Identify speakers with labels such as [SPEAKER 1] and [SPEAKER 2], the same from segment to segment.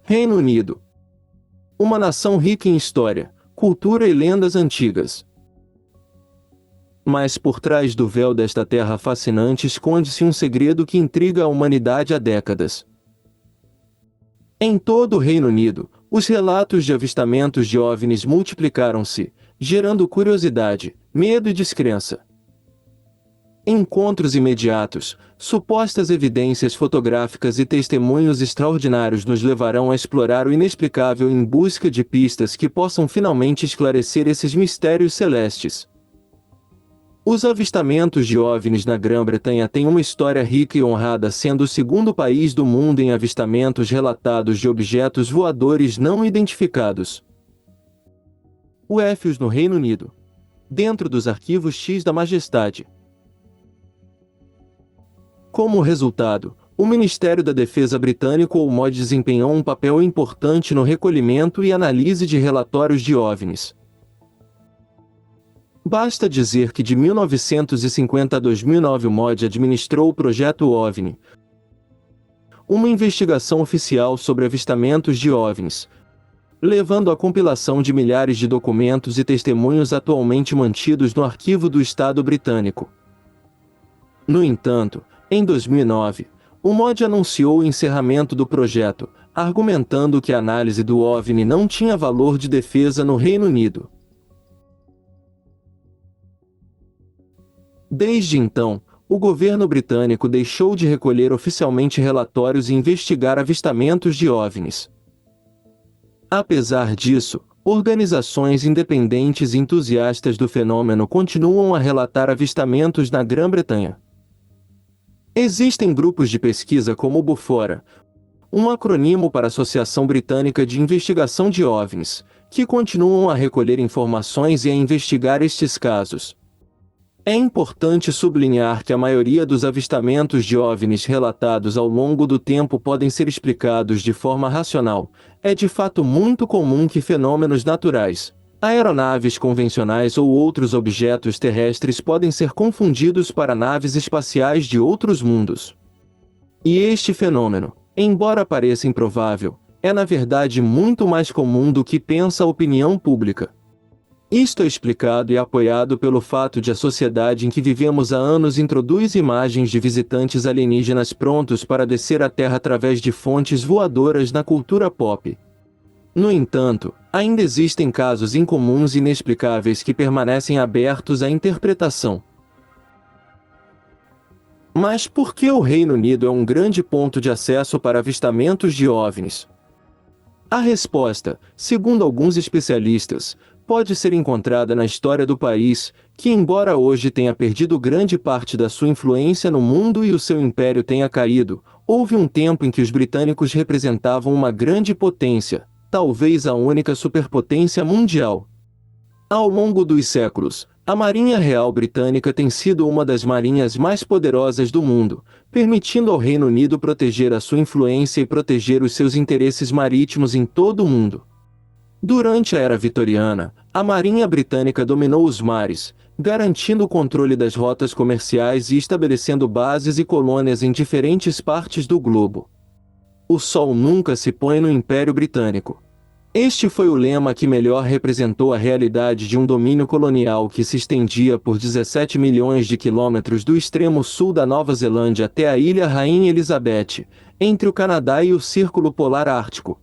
[SPEAKER 1] Reino Unido. Uma nação rica em história, cultura e lendas antigas. Mas por trás do véu desta terra fascinante esconde-se um segredo que intriga a humanidade há décadas. Em todo o Reino Unido, os relatos de avistamentos de OVNIs multiplicaram-se, gerando curiosidade, medo e descrença. Encontros imediatos, supostas evidências fotográficas e testemunhos extraordinários nos levarão a explorar o inexplicável em busca de pistas que possam finalmente esclarecer esses mistérios celestes. Os avistamentos de OVNIs na Grã-Bretanha têm uma história rica e honrada, sendo o segundo país do mundo em avistamentos relatados de objetos voadores não identificados. UFOs no Reino Unido. Dentro dos arquivos X da Majestade. Como resultado, o Ministério da Defesa britânico ou MOD desempenhou um papel importante no recolhimento e análise de relatórios de OVNIs. Basta dizer que de 1950 a 2009 o MOD administrou o Projeto OVNI, uma investigação oficial sobre avistamentos de OVNIs, levando à compilação de milhares de documentos e testemunhos atualmente mantidos no Arquivo do Estado britânico. No entanto, em 2009, o MOD anunciou o encerramento do projeto, argumentando que a análise do OVNI não tinha valor de defesa no Reino Unido. Desde então, o governo britânico deixou de recolher oficialmente relatórios e investigar avistamentos de OVNIs. Apesar disso, organizações independentes e entusiastas do fenômeno continuam a relatar avistamentos na Grã-Bretanha. Existem grupos de pesquisa como o BUFORA, um acrônimo para a Associação Britânica de Investigação de OVNIs, que continuam a recolher informações e a investigar estes casos. É importante sublinhar que a maioria dos avistamentos de OVNIs relatados ao longo do tempo podem ser explicados de forma racional. É de fato muito comum que fenômenos naturais, aeronaves convencionais ou outros objetos terrestres podem ser confundidos para naves espaciais de outros mundos. E este fenômeno, embora pareça improvável, é na verdade muito mais comum do que pensa a opinião pública. Isto é explicado e apoiado pelo fato de a sociedade em que vivemos há anos introduz imagens de visitantes alienígenas prontos para descer à Terra através de fontes voadoras na cultura pop. No entanto, ainda existem casos incomuns e inexplicáveis que permanecem abertos à interpretação. Mas por que o Reino Unido é um grande ponto de acesso para avistamentos de OVNIs? A resposta, segundo alguns especialistas, pode ser encontrada na história do país, que embora hoje tenha perdido grande parte da sua influência no mundo e o seu império tenha caído, houve um tempo em que os britânicos representavam uma grande potência, talvez a única superpotência mundial. Ao longo dos séculos, a Marinha Real Britânica tem sido uma das marinhas mais poderosas do mundo, permitindo ao Reino Unido proteger a sua influência e proteger os seus interesses marítimos em todo o mundo. Durante a Era Vitoriana, a Marinha Britânica dominou os mares, garantindo o controle das rotas comerciais e estabelecendo bases e colônias em diferentes partes do globo. O sol nunca se põe no Império Britânico. Este foi o lema que melhor representou a realidade de um domínio colonial que se estendia por 17 milhões de quilômetros do extremo sul da Nova Zelândia até a Ilha Rainha Elizabeth, entre o Canadá e o Círculo Polar Ártico.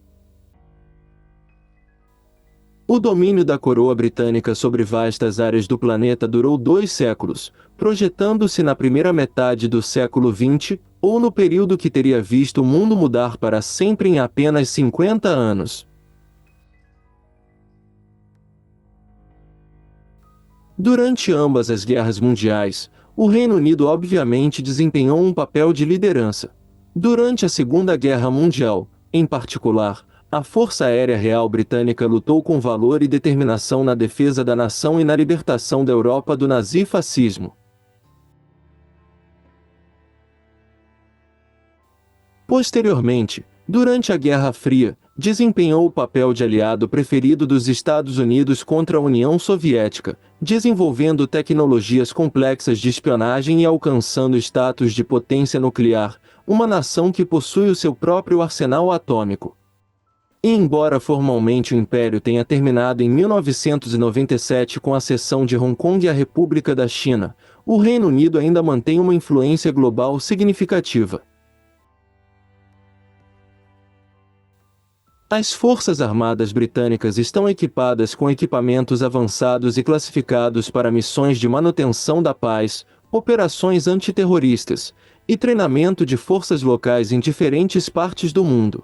[SPEAKER 1] O domínio da coroa britânica sobre vastas áreas do planeta durou 2 séculos, projetando-se na primeira metade do século XX, ou no período que teria visto o mundo mudar para sempre em apenas 50 anos. Durante ambas as guerras mundiais, o Reino Unido obviamente desempenhou um papel de liderança. Durante a Segunda Guerra Mundial, em particular, a Força Aérea Real Britânica lutou com valor e determinação na defesa da nação e na libertação da Europa do nazifascismo. Posteriormente, durante a Guerra Fria, desempenhou o papel de aliado preferido dos Estados Unidos contra a União Soviética, desenvolvendo tecnologias complexas de espionagem e alcançando status de potência nuclear, uma nação que possui o seu próprio arsenal atômico. E embora formalmente o Império tenha terminado em 1997 com a cessão de Hong Kong à República da China, o Reino Unido ainda mantém uma influência global significativa. As Forças Armadas Britânicas estão equipadas com equipamentos avançados e classificados para missões de manutenção da paz, operações antiterroristas e treinamento de forças locais em diferentes partes do mundo.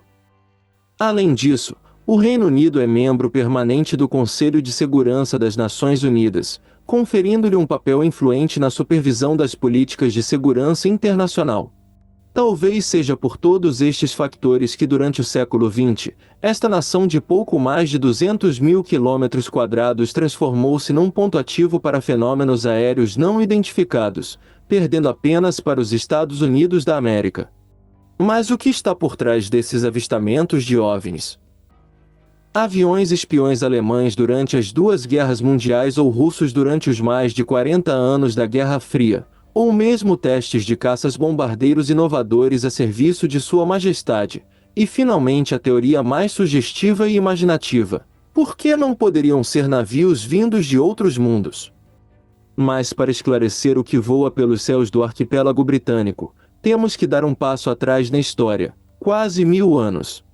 [SPEAKER 1] Além disso, o Reino Unido é membro permanente do Conselho de Segurança das Nações Unidas, conferindo-lhe um papel influente na supervisão das políticas de segurança internacional. Talvez seja por todos estes factores que durante o século XX, esta nação de pouco mais de 200 mil quilômetros quadrados transformou-se num ponto ativo para fenômenos aéreos não identificados, perdendo apenas para os Estados Unidos da América. Mas o que está por trás desses avistamentos de OVNIs? Aviões espiões alemães durante as duas guerras mundiais ou russos durante os mais de 40 anos da Guerra Fria, ou mesmo testes de caças-bombardeiros inovadores a serviço de Sua Majestade, e finalmente a teoria mais sugestiva e imaginativa: por que não poderiam ser navios vindos de outros mundos? Mas para esclarecer o que voa pelos céus do arquipélago britânico, temos que dar um passo atrás na história, quase 1000 anos.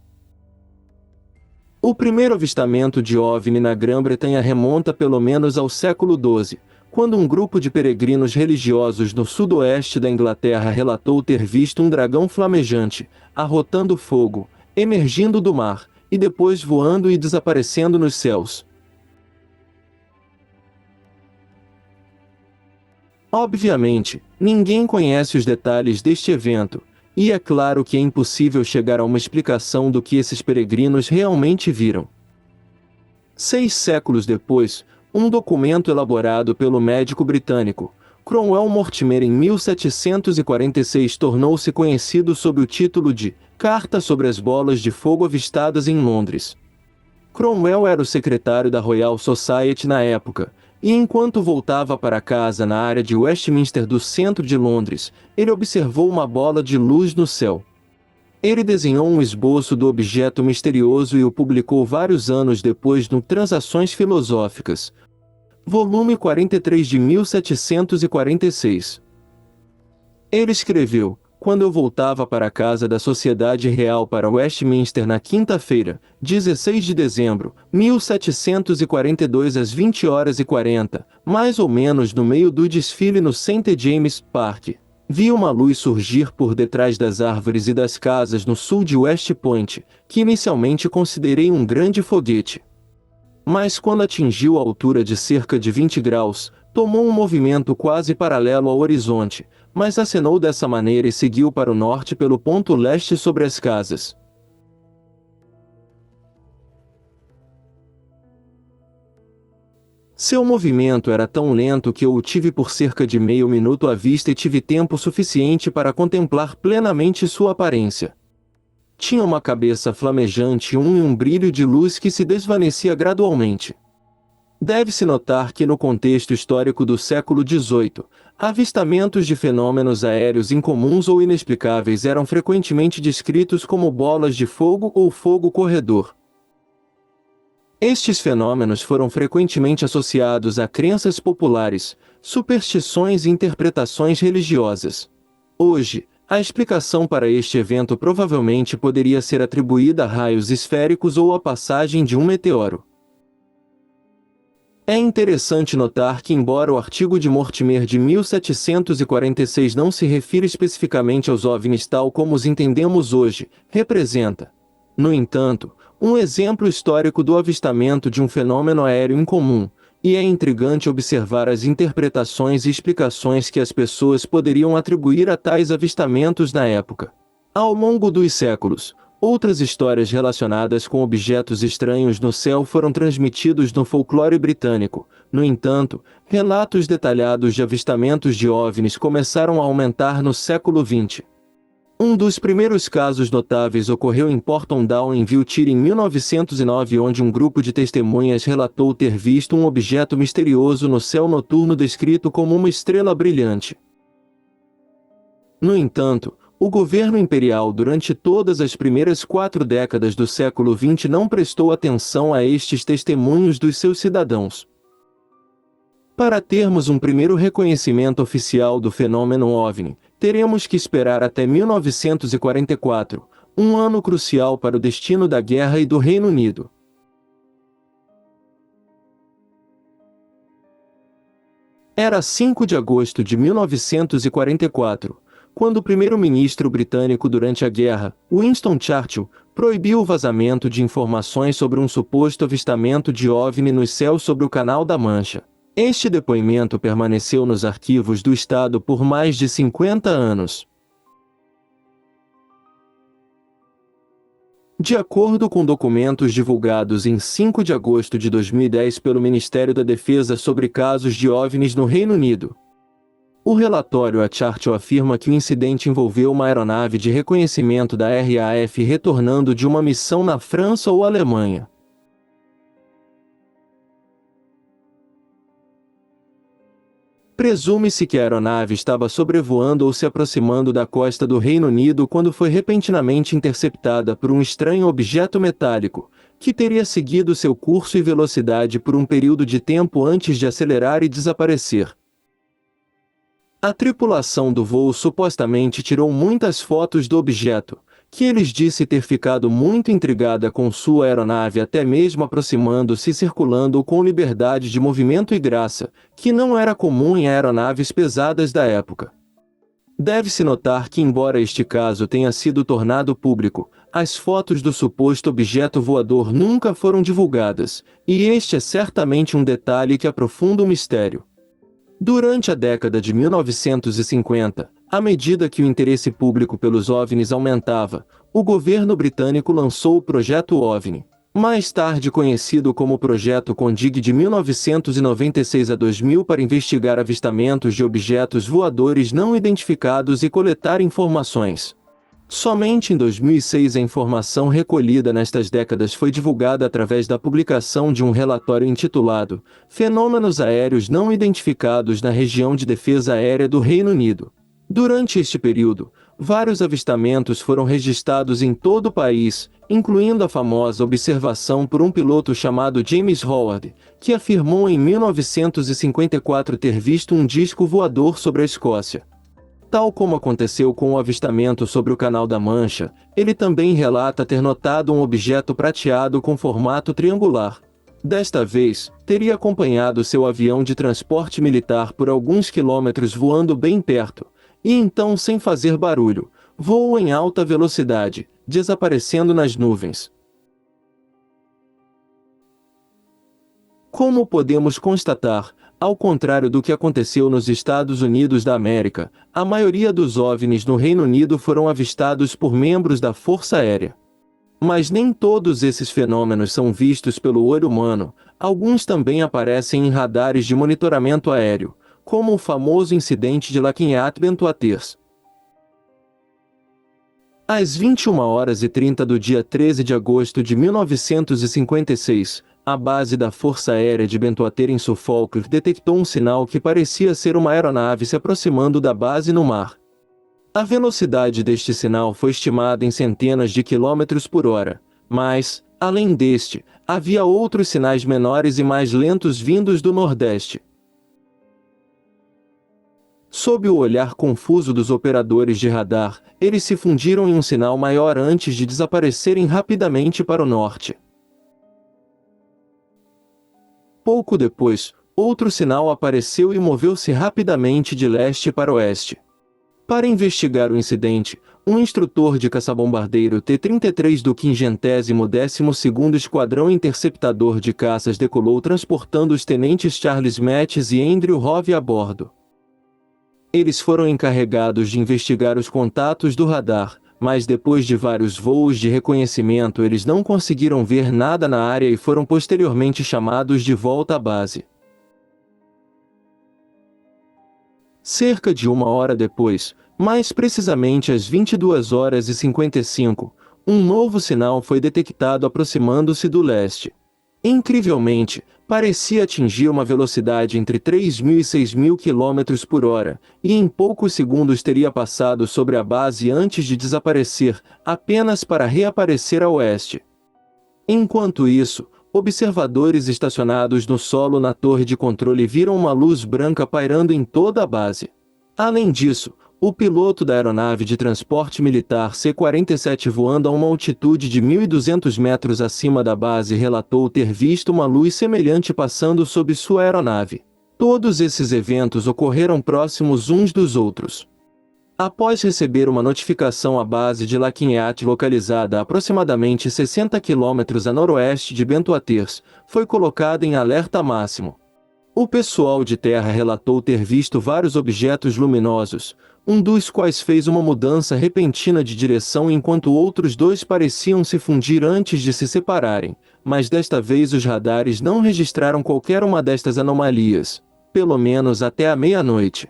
[SPEAKER 1] O primeiro avistamento de OVNI na Grã-Bretanha remonta pelo menos ao século XII, quando um grupo de peregrinos religiosos no sudoeste da Inglaterra relatou ter visto um dragão flamejante, arrotando fogo, emergindo do mar, e depois voando e desaparecendo nos céus. Obviamente, ninguém conhece os detalhes deste evento, e é claro que é impossível chegar a uma explicação do que esses peregrinos realmente viram. 6 séculos depois, um documento elaborado pelo médico britânico Cromwell Mortimer em 1746 tornou-se conhecido sob o título de Carta sobre as Bolas de Fogo Avistadas em Londres. Cromwell era o secretário da Royal Society na época, e enquanto voltava para casa na área de Westminster do centro de Londres, ele observou uma bola de luz no céu. Ele desenhou um esboço do objeto misterioso e o publicou vários anos depois no Transações Filosóficas, volume 43 de 1746. Ele escreveu: quando eu voltava para a casa da Sociedade Real para Westminster na quinta-feira, 16 de dezembro, 1742 às 20h40, mais ou menos no meio do desfile no St. James' Park, vi uma luz surgir por detrás das árvores e das casas no sul de West Point, que inicialmente considerei um grande foguete. Mas quando atingiu a altura de cerca de 20 graus, tomou um movimento quase paralelo ao horizonte, mas acenou dessa maneira e seguiu para o norte pelo ponto leste sobre as casas. Seu movimento era tão lento que eu o tive por cerca de meio minuto à vista e tive tempo suficiente para contemplar plenamente sua aparência. Tinha uma cabeça flamejante e um brilho de luz que se desvanecia gradualmente. Deve-se notar que no contexto histórico do século XVIII, avistamentos de fenômenos aéreos incomuns ou inexplicáveis eram frequentemente descritos como bolas de fogo ou fogo corredor. Estes fenômenos foram frequentemente associados a crenças populares, superstições e interpretações religiosas. Hoje, a explicação para este evento provavelmente poderia ser atribuída a raios esféricos ou à passagem de um meteoro. É interessante notar que, embora o artigo de Mortimer de 1746 não se refira especificamente aos OVNIs tal como os entendemos hoje, representa, no entanto, um exemplo histórico do avistamento de um fenômeno aéreo incomum, e é intrigante observar as interpretações e explicações que as pessoas poderiam atribuir a tais avistamentos na época. Ao longo dos séculos, outras histórias relacionadas com objetos estranhos no céu foram transmitidos no folclore britânico. No entanto, relatos detalhados de avistamentos de OVNIs começaram a aumentar no século XX. Um dos primeiros casos notáveis ocorreu em Porton Down em Wiltshire em 1909, onde um grupo de testemunhas relatou ter visto um objeto misterioso no céu noturno descrito como uma estrela brilhante. No entanto, O governo imperial durante todas as primeiras 4 décadas do século XX não prestou atenção a estes testemunhos dos seus cidadãos. Para termos um primeiro reconhecimento oficial do fenômeno OVNI, teremos que esperar até 1944, um ano crucial para o destino da guerra e do Reino Unido. Era 5 de agosto de 1944, quando o primeiro-ministro britânico durante a guerra, Winston Churchill, proibiu o vazamento de informações sobre um suposto avistamento de OVNI nos céus sobre o Canal da Mancha. Este depoimento permaneceu nos arquivos do Estado por mais de 50 anos. De acordo com documentos divulgados em 5 de agosto de 2010 pelo Ministério da Defesa sobre casos de OVNIs no Reino Unido, o relatório a Churchill afirma que o incidente envolveu uma aeronave de reconhecimento da RAF retornando de uma missão na França ou Alemanha. Presume-se que a aeronave estava sobrevoando ou se aproximando da costa do Reino Unido quando foi repentinamente interceptada por um estranho objeto metálico, que teria seguido seu curso e velocidade por um período de tempo antes de acelerar e desaparecer. A tripulação do voo supostamente tirou muitas fotos do objeto, que eles disse ter ficado muito intrigada com sua aeronave até mesmo aproximando-se e circulando com liberdade de movimento e graça, que não era comum em aeronaves pesadas da época. Deve-se notar que, embora este caso tenha sido tornado público, as fotos do suposto objeto voador nunca foram divulgadas, e este é certamente um detalhe que aprofunda o mistério. Durante a década de 1950, à medida que o interesse público pelos OVNIs aumentava, o governo britânico lançou o Projeto OVNI, mais tarde conhecido como Projeto Condig de 1996 a 2000 para investigar avistamentos de objetos voadores não identificados e coletar informações. Somente em 2006 a informação recolhida nestas décadas foi divulgada através da publicação de um relatório intitulado Fenômenos Aéreos Não Identificados na Região de Defesa Aérea do Reino Unido. Durante este período, vários avistamentos foram registrados em todo o país, incluindo a famosa observação por um piloto chamado James Howard, que afirmou em 1954 ter visto um disco voador sobre a Escócia. Tal como aconteceu com o avistamento sobre o Canal da Mancha, ele também relata ter notado um objeto prateado com formato triangular. Desta vez, teria acompanhado seu avião de transporte militar por alguns quilômetros voando bem perto, e então, sem fazer barulho, voou em alta velocidade, desaparecendo nas nuvens. Como podemos constatar, ao contrário do que aconteceu nos Estados Unidos da América, a maioria dos OVNIs no Reino Unido foram avistados por membros da Força Aérea. Mas nem todos esses fenômenos são vistos pelo olho humano, alguns também aparecem em radares de monitoramento aéreo, como o famoso incidente de Lakinhat-Bentuaters. Às 21h30 do dia 13 de agosto de 1956, a base da Força Aérea de Bentuater em Suffolk detectou um sinal que parecia ser uma aeronave se aproximando da base no mar. A velocidade deste sinal foi estimada em centenas de quilômetros por hora, mas, além deste, havia outros sinais menores e mais lentos vindos do Nordeste. Sob o olhar confuso dos operadores de radar, eles se fundiram em um sinal maior antes de desaparecerem rapidamente para o norte. Pouco depois, outro sinal apareceu e moveu-se rapidamente de leste para oeste. Para investigar o incidente, um instrutor de caçabombardeiro T-33 do 512º Esquadrão Interceptador de Caças decolou transportando os tenentes Charles Mattis e Andrew Hove a bordo. Eles foram encarregados de investigar os contatos do radar, mas depois de vários voos de reconhecimento eles não conseguiram ver nada na área e foram posteriormente chamados de volta à base. Cerca de 1 hora depois, mais precisamente às 22h55, um novo sinal foi detectado aproximando-se do leste. Incrivelmente, Parecia atingir uma velocidade entre 3.000 e 6.000 km por hora, e em poucos segundos teria passado sobre a base antes de desaparecer, apenas para reaparecer a oeste. Enquanto isso, observadores estacionados no solo na torre de controle viram uma luz branca pairando em toda a base. Além disso, o piloto da aeronave de transporte militar C-47 voando a uma altitude de 1.200 metros acima da base relatou ter visto uma luz semelhante passando sob sua aeronave. Todos esses eventos ocorreram próximos uns dos outros. Após receber uma notificação, a base de Lafayette, localizada a aproximadamente 60 km a noroeste de Bento-Aires, foi colocada em alerta máximo. O pessoal de terra relatou ter visto vários objetos luminosos, um dos quais fez uma mudança repentina de direção enquanto outros dois pareciam se fundir antes de se separarem, mas desta vez os radares não registraram qualquer uma destas anomalias, pelo menos até a meia-noite.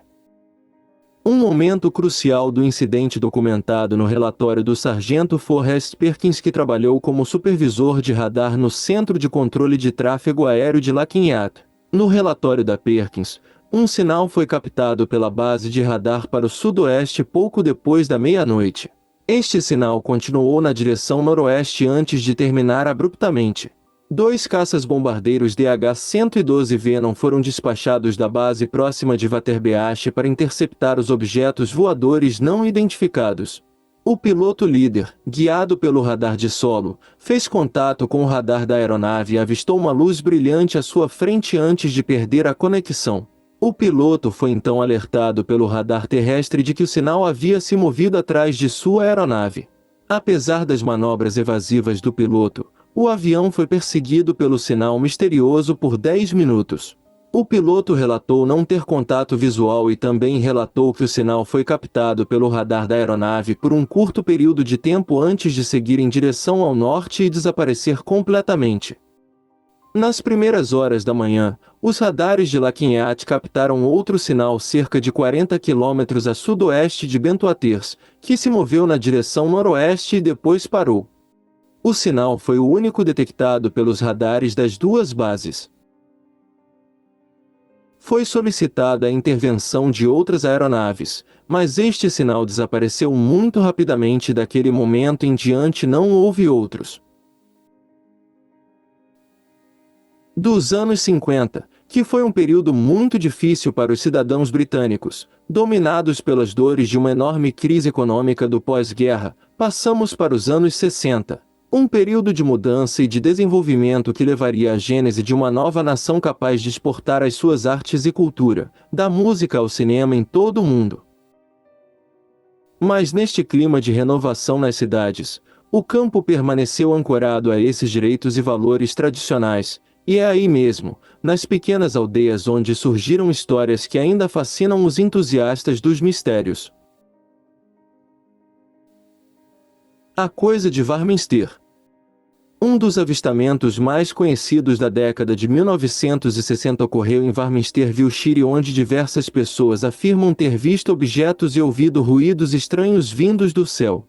[SPEAKER 1] Um momento crucial do incidente documentado no relatório do sargento Forrest Perkins, que trabalhou como supervisor de radar no Centro de Controle de Tráfego Aéreo de Lafayette. No relatório da Perkins, um sinal foi captado pela base de radar para o sudoeste pouco depois da meia-noite. Este sinal continuou na direção noroeste antes de terminar abruptamente. 2 caças-bombardeiros DH-112 Venom foram despachados da base próxima de Waterbeach para interceptar os objetos voadores não identificados. O piloto líder, guiado pelo radar de solo, fez contato com o radar da aeronave e avistou uma luz brilhante à sua frente antes de perder a conexão. O piloto foi então alertado pelo radar terrestre de que o sinal havia se movido atrás de sua aeronave. Apesar das manobras evasivas do piloto, o avião foi perseguido pelo sinal misterioso por 10 minutos. O piloto relatou não ter contato visual e também relatou que o sinal foi captado pelo radar da aeronave por um curto período de tempo antes de seguir em direção ao norte e desaparecer completamente. Nas primeiras horas da manhã, os radares de Lafayette captaram outro sinal cerca de 40 km a sudoeste de Bento-Aires, que se moveu na direção noroeste e depois parou. O sinal foi o único detectado pelos radares das duas bases. Foi solicitada a intervenção de outras aeronaves, mas este sinal desapareceu muito rapidamente e daquele momento em diante não houve outros. Dos anos 50, que foi um período muito difícil para os cidadãos britânicos, dominados pelas dores de uma enorme crise econômica do pós-guerra, passamos para os anos 60. Um período de mudança e de desenvolvimento que levaria à gênese de uma nova nação capaz de exportar as suas artes e cultura, da música ao cinema em todo o mundo. Mas neste clima de renovação nas cidades, o campo permaneceu ancorado a esses direitos e valores tradicionais, e é aí mesmo, nas pequenas aldeias onde surgiram histórias que ainda fascinam os entusiastas dos mistérios. A coisa de Warminster. Um dos avistamentos mais conhecidos da década de 1960 ocorreu em Warminster-Wiltshire, onde diversas pessoas afirmam ter visto objetos e ouvido ruídos estranhos vindos do céu.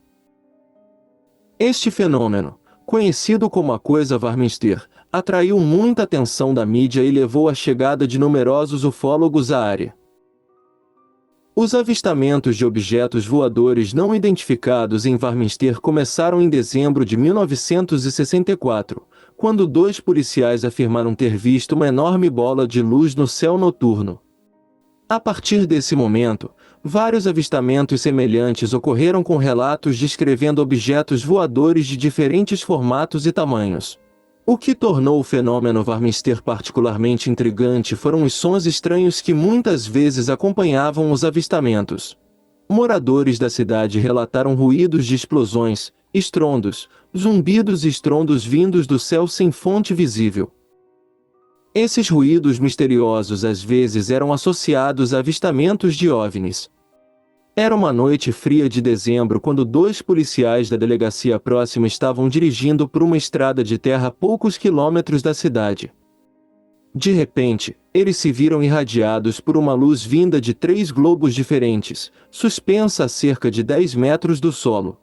[SPEAKER 1] Este fenômeno, conhecido como a coisa Warminster, atraiu muita atenção da mídia e levou à chegada de numerosos ufólogos à área. Os avistamentos de objetos voadores não identificados em Warminster começaram em dezembro de 1964, quando 2 policiais afirmaram ter visto uma enorme bola de luz no céu noturno. A partir desse momento, vários avistamentos semelhantes ocorreram com relatos descrevendo objetos voadores de diferentes formatos e tamanhos. O que tornou o fenômeno Warminster particularmente intrigante foram os sons estranhos que muitas vezes acompanhavam os avistamentos. Moradores da cidade relataram ruídos de explosões, estrondos, zumbidos e estrondos vindos do céu sem fonte visível. Esses ruídos misteriosos às vezes eram associados a avistamentos de OVNIs. Era uma noite fria de dezembro quando 2 policiais da delegacia próxima estavam dirigindo por uma estrada de terra a poucos quilômetros da cidade. De repente, eles se viram irradiados por uma luz vinda de 3 globos diferentes, suspensa a cerca de 10 metros do solo.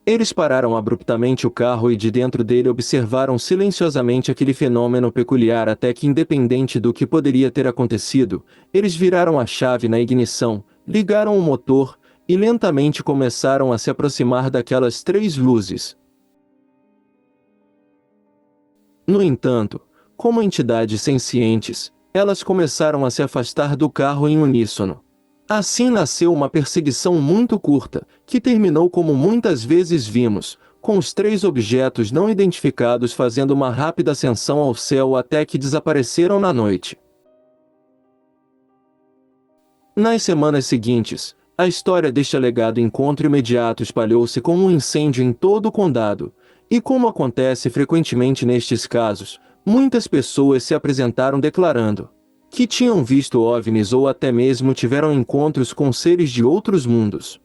[SPEAKER 1] Eles pararam abruptamente o carro e de dentro dele observaram silenciosamente aquele fenômeno peculiar até que, independente do que poderia ter acontecido, eles viraram a chave na ignição, ligaram o motor, e lentamente começaram a se aproximar daquelas três luzes. No entanto, como entidades sencientes, elas começaram a se afastar do carro em uníssono. Assim nasceu uma perseguição muito curta, que terminou como muitas vezes vimos, com os três objetos não identificados fazendo uma rápida ascensão ao céu até que desapareceram na noite. Nas semanas seguintes, a história deste alegado encontro imediato espalhou-se como um incêndio em todo o condado, e como acontece frequentemente nestes casos, muitas pessoas se apresentaram declarando que tinham visto OVNIs ou até mesmo tiveram encontros com seres de outros mundos.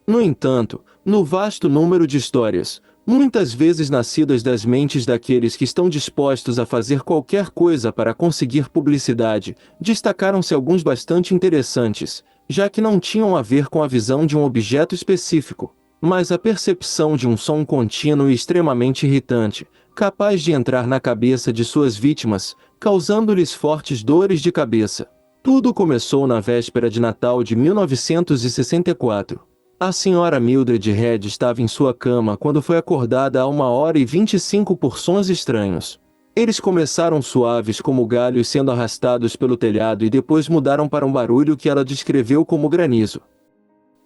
[SPEAKER 1] No entanto, no vasto número de histórias, muitas vezes nascidas das mentes daqueles que estão dispostos a fazer qualquer coisa para conseguir publicidade, destacaram-se alguns bastante interessantes, já que não tinham a ver com a visão de um objeto específico, mas a percepção de um som contínuo e extremamente irritante, capaz de entrar na cabeça de suas vítimas, causando-lhes fortes dores de cabeça. Tudo começou na véspera de Natal de 1964. A senhora Mildred Head estava em sua cama quando foi acordada a 1h25 por sons estranhos. Eles começaram suaves como galhos sendo arrastados pelo telhado e depois mudaram para um barulho que ela descreveu como granizo.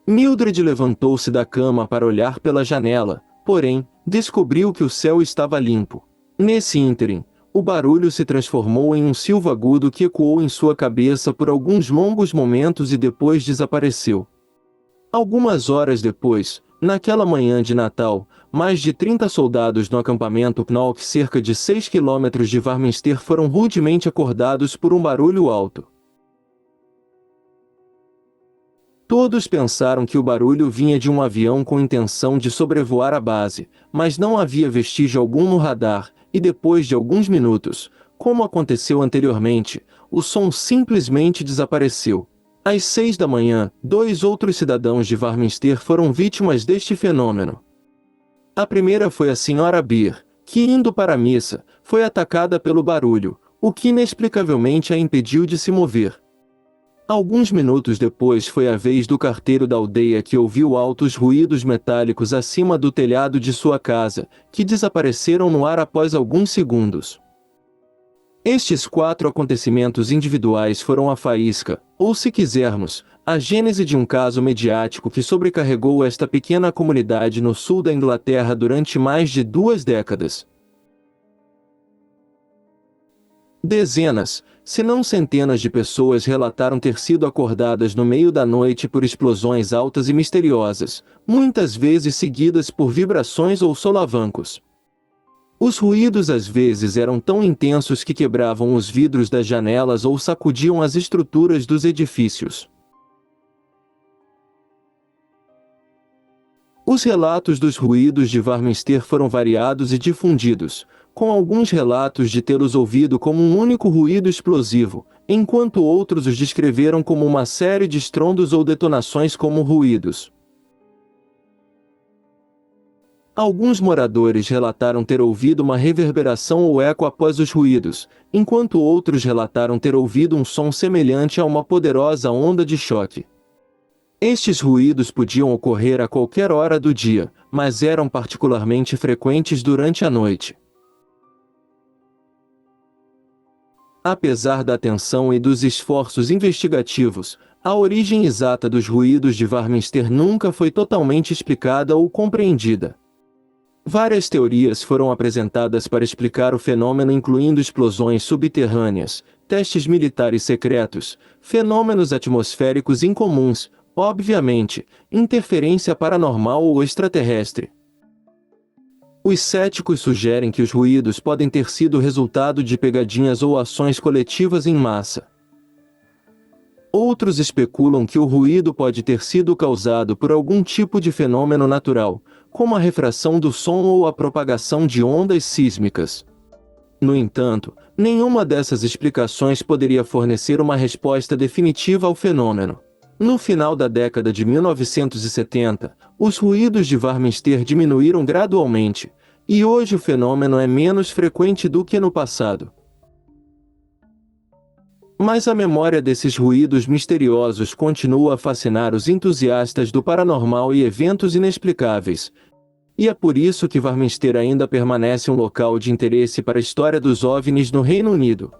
[SPEAKER 1] Mildred levantou-se da cama para olhar pela janela, porém, descobriu que o céu estava limpo. Nesse ínterim, o barulho se transformou em um silvo agudo que ecoou em sua cabeça por alguns longos momentos e depois desapareceu. Algumas horas depois, naquela manhã de Natal, mais de 30 soldados no acampamento Knock, cerca de 6 quilômetros de Warminster, foram rudemente acordados por um barulho alto. Todos pensaram que o barulho vinha de um avião com intenção de sobrevoar a base, mas não havia vestígio algum no radar, e depois de alguns minutos, como aconteceu anteriormente, o som simplesmente desapareceu. Às 6 da manhã, 2 outros cidadãos de Warminster foram vítimas deste fenômeno. A primeira foi a Sra. Beer, que indo para a missa, foi atacada pelo barulho, o que inexplicavelmente a impediu de se mover. Alguns minutos depois foi a vez do carteiro da aldeia, que ouviu altos ruídos metálicos acima do telhado de sua casa, que desapareceram no ar após alguns segundos. Estes 4 acontecimentos individuais foram a faísca, ou se quisermos, a gênese de um caso mediático que sobrecarregou esta pequena comunidade no sul da Inglaterra durante mais de 2 décadas. Dezenas, se não centenas de pessoas relataram ter sido acordadas no meio da noite por explosões altas e misteriosas, muitas vezes seguidas por vibrações ou solavancos. Os ruídos às vezes eram tão intensos que quebravam os vidros das janelas ou sacudiam as estruturas dos edifícios. Os relatos dos ruídos de Warminster foram variados e difundidos, com alguns relatos de tê-los ouvido como um único ruído explosivo, enquanto outros os descreveram como uma série de estrondos ou detonações como ruídos. Alguns moradores relataram ter ouvido uma reverberação ou eco após os ruídos, enquanto outros relataram ter ouvido um som semelhante a uma poderosa onda de choque. Estes ruídos podiam ocorrer a qualquer hora do dia, mas eram particularmente frequentes durante a noite. Apesar da atenção e dos esforços investigativos, a origem exata dos ruídos de Warminster nunca foi totalmente explicada ou compreendida. Várias teorias foram apresentadas para explicar o fenômeno, incluindo explosões subterrâneas, testes militares secretos, fenômenos atmosféricos incomuns, obviamente, interferência paranormal ou extraterrestre. Os céticos sugerem que os ruídos podem ter sido resultado de pegadinhas ou ações coletivas em massa. Outros especulam que o ruído pode ter sido causado por algum tipo de fenômeno natural, como a refração do som ou a propagação de ondas sísmicas. No entanto, nenhuma dessas explicações poderia fornecer uma resposta definitiva ao fenômeno. No final da década de 1970, os ruídos de Warminster diminuíram gradualmente, e hoje o fenômeno é menos frequente do que no passado. Mas a memória desses ruídos misteriosos continua a fascinar os entusiastas do paranormal e eventos inexplicáveis. E é por isso que Warminster ainda permanece um local de interesse para a história dos OVNIs no Reino Unido.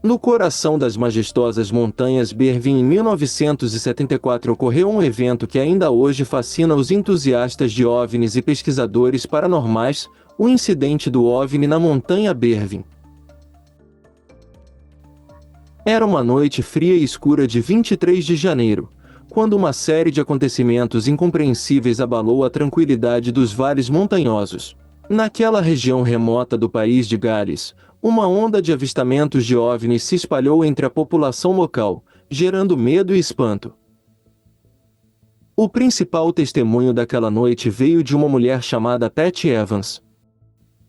[SPEAKER 1] No coração das majestosas montanhas Berwyn em 1974 ocorreu um evento que ainda hoje fascina os entusiastas de OVNIs e pesquisadores paranormais, o incidente do OVNI na montanha Berwyn. Era uma noite fria e escura de 23 de janeiro, quando uma série de acontecimentos incompreensíveis abalou a tranquilidade dos vales montanhosos. Naquela região remota do país de Gales, uma onda de avistamentos de OVNIs se espalhou entre a população local, gerando medo e espanto. O principal testemunho daquela noite veio de uma mulher chamada Pat Evans.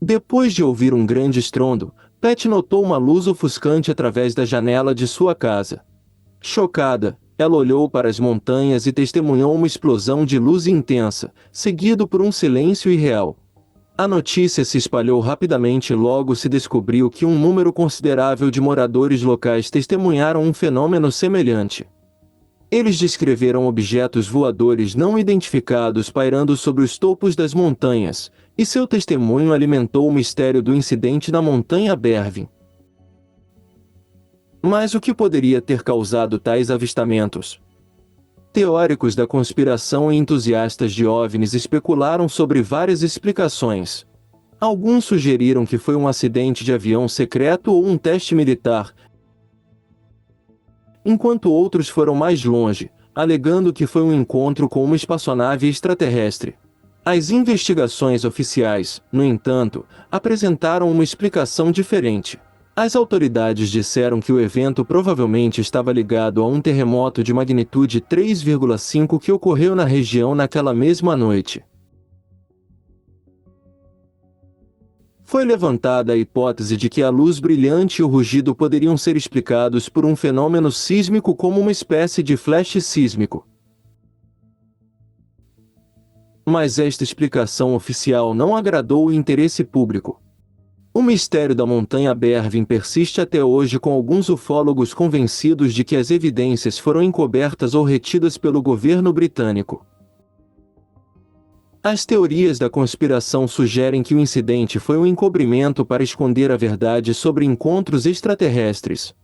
[SPEAKER 1] Depois de ouvir um grande estrondo, Pat notou uma luz ofuscante através da janela de sua casa. Chocada, ela olhou para as montanhas e testemunhou uma explosão de luz intensa, seguido por um silêncio irreal. A notícia se espalhou rapidamente e logo se descobriu que um número considerável de moradores locais testemunharam um fenômeno semelhante. Eles descreveram objetos voadores não identificados pairando sobre os topos das montanhas, e seu testemunho alimentou o mistério do incidente na montanha Berwyn. Mas o que poderia ter causado tais avistamentos? Teóricos da conspiração e entusiastas de OVNIs especularam sobre várias explicações. Alguns sugeriram que foi um acidente de avião secreto ou um teste militar, enquanto outros foram mais longe, alegando que foi um encontro com uma espaçonave extraterrestre. As investigações oficiais, no entanto, apresentaram uma explicação diferente. As autoridades disseram que o evento provavelmente estava ligado a um terremoto de magnitude 3,5 que ocorreu na região naquela mesma noite. Foi levantada a hipótese de que a luz brilhante e o rugido poderiam ser explicados por um fenômeno sísmico como uma espécie de flash sísmico. Mas esta explicação oficial não agradou o interesse público. O mistério da montanha Berwyn persiste até hoje, com alguns ufólogos convencidos de que as evidências foram encobertas ou retidas pelo governo britânico. As teorias da conspiração sugerem que o incidente foi um encobrimento para esconder a verdade sobre encontros extraterrestres.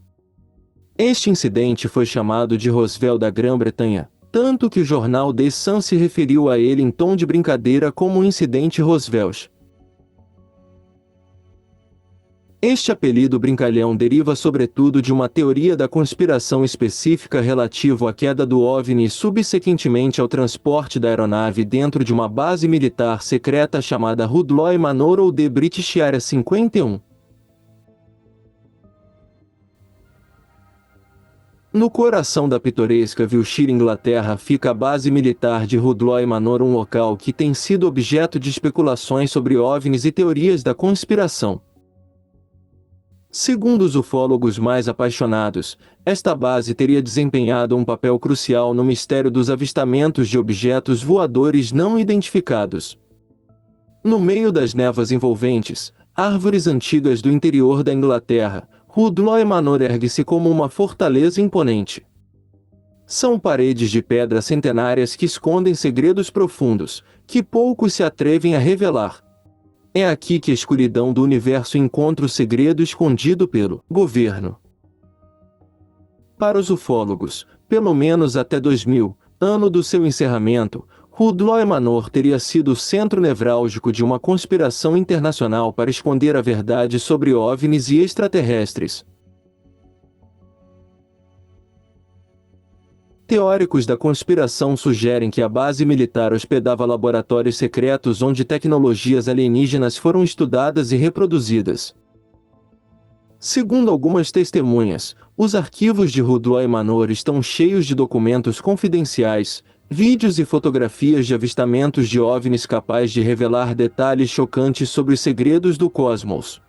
[SPEAKER 1] Este incidente foi chamado de Roswell da Grã-Bretanha, tanto que o jornal The Sun se referiu a ele em tom de brincadeira como o incidente Roswell. Este apelido brincalhão deriva sobretudo de uma teoria da conspiração específica relativo à queda do OVNI e subsequentemente ao transporte da aeronave dentro de uma base militar secreta chamada Rudloe Manor ou The British Area 51. No coração da pitoresca Wiltshire, Inglaterra, fica a base militar de Rudloe Manor, um local que tem sido objeto de especulações sobre OVNIs e teorias da conspiração. Segundo os ufólogos mais apaixonados, esta base teria desempenhado um papel crucial no mistério dos avistamentos de objetos voadores não identificados. No meio das névoas envolventes, árvores antigas do interior da Inglaterra, Rudloe Manor ergue-se como uma fortaleza imponente. São paredes de pedra centenárias que escondem segredos profundos, que poucos se atrevem a revelar. É aqui que a escuridão do universo encontra o segredo escondido pelo governo. Para os ufólogos, pelo menos até 2000, ano do seu encerramento, Rudloe Manor teria sido o centro nevrálgico de uma conspiração internacional para esconder a verdade sobre OVNIs e extraterrestres. Teóricos da conspiração sugerem que a base militar hospedava laboratórios secretos onde tecnologias alienígenas foram estudadas e reproduzidas. Segundo algumas testemunhas, os arquivos de Rudloe Manor estão cheios de documentos confidenciais, vídeos e fotografias de avistamentos de OVNIs capazes de revelar detalhes chocantes sobre os segredos do cosmos.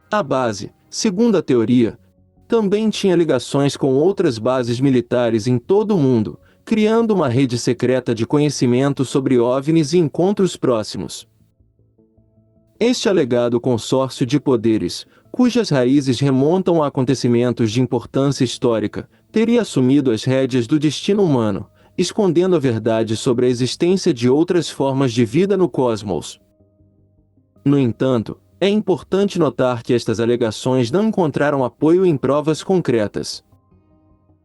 [SPEAKER 1] A base, segundo a teoria, também tinha ligações com outras bases militares em todo o mundo, criando uma rede secreta de conhecimento sobre OVNIs e encontros próximos. Este alegado consórcio de poderes, cujas raízes remontam a acontecimentos de importância histórica, teria assumido as rédeas do destino humano, escondendo a verdade sobre a existência de outras formas de vida no cosmos. No entanto, é importante notar que estas alegações não encontraram apoio em provas concretas.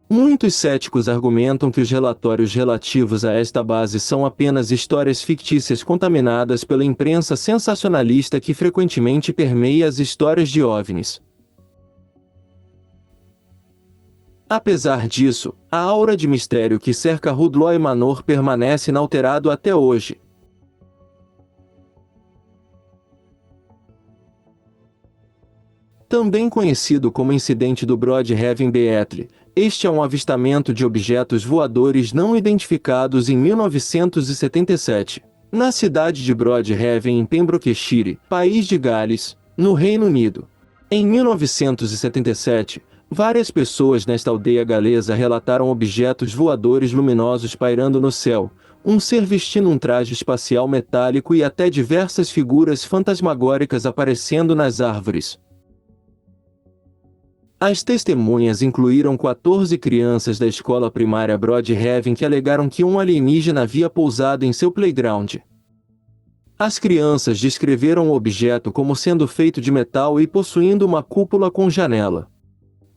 [SPEAKER 1] Muitos céticos argumentam que os relatórios relativos a esta base são apenas histórias fictícias contaminadas pela imprensa sensacionalista que frequentemente permeia as histórias de OVNIs. Apesar disso, a aura de mistério que cerca Rudloe Manor permanece inalterado até hoje. Também conhecido como incidente do Broadhaven Beatle, este é um avistamento de objetos voadores não identificados em 1977, na cidade de Broadhaven em Pembrokeshire, País de Gales, no Reino Unido. Em 1977, várias pessoas nesta aldeia galesa relataram objetos voadores luminosos pairando no céu, um ser vestindo um traje espacial metálico e até diversas figuras fantasmagóricas aparecendo nas árvores. As testemunhas incluíram 14 crianças da escola primária Broadhaven que alegaram que um alienígena havia pousado em seu playground. As crianças descreveram o objeto como sendo feito de metal e possuindo uma cúpula com janela.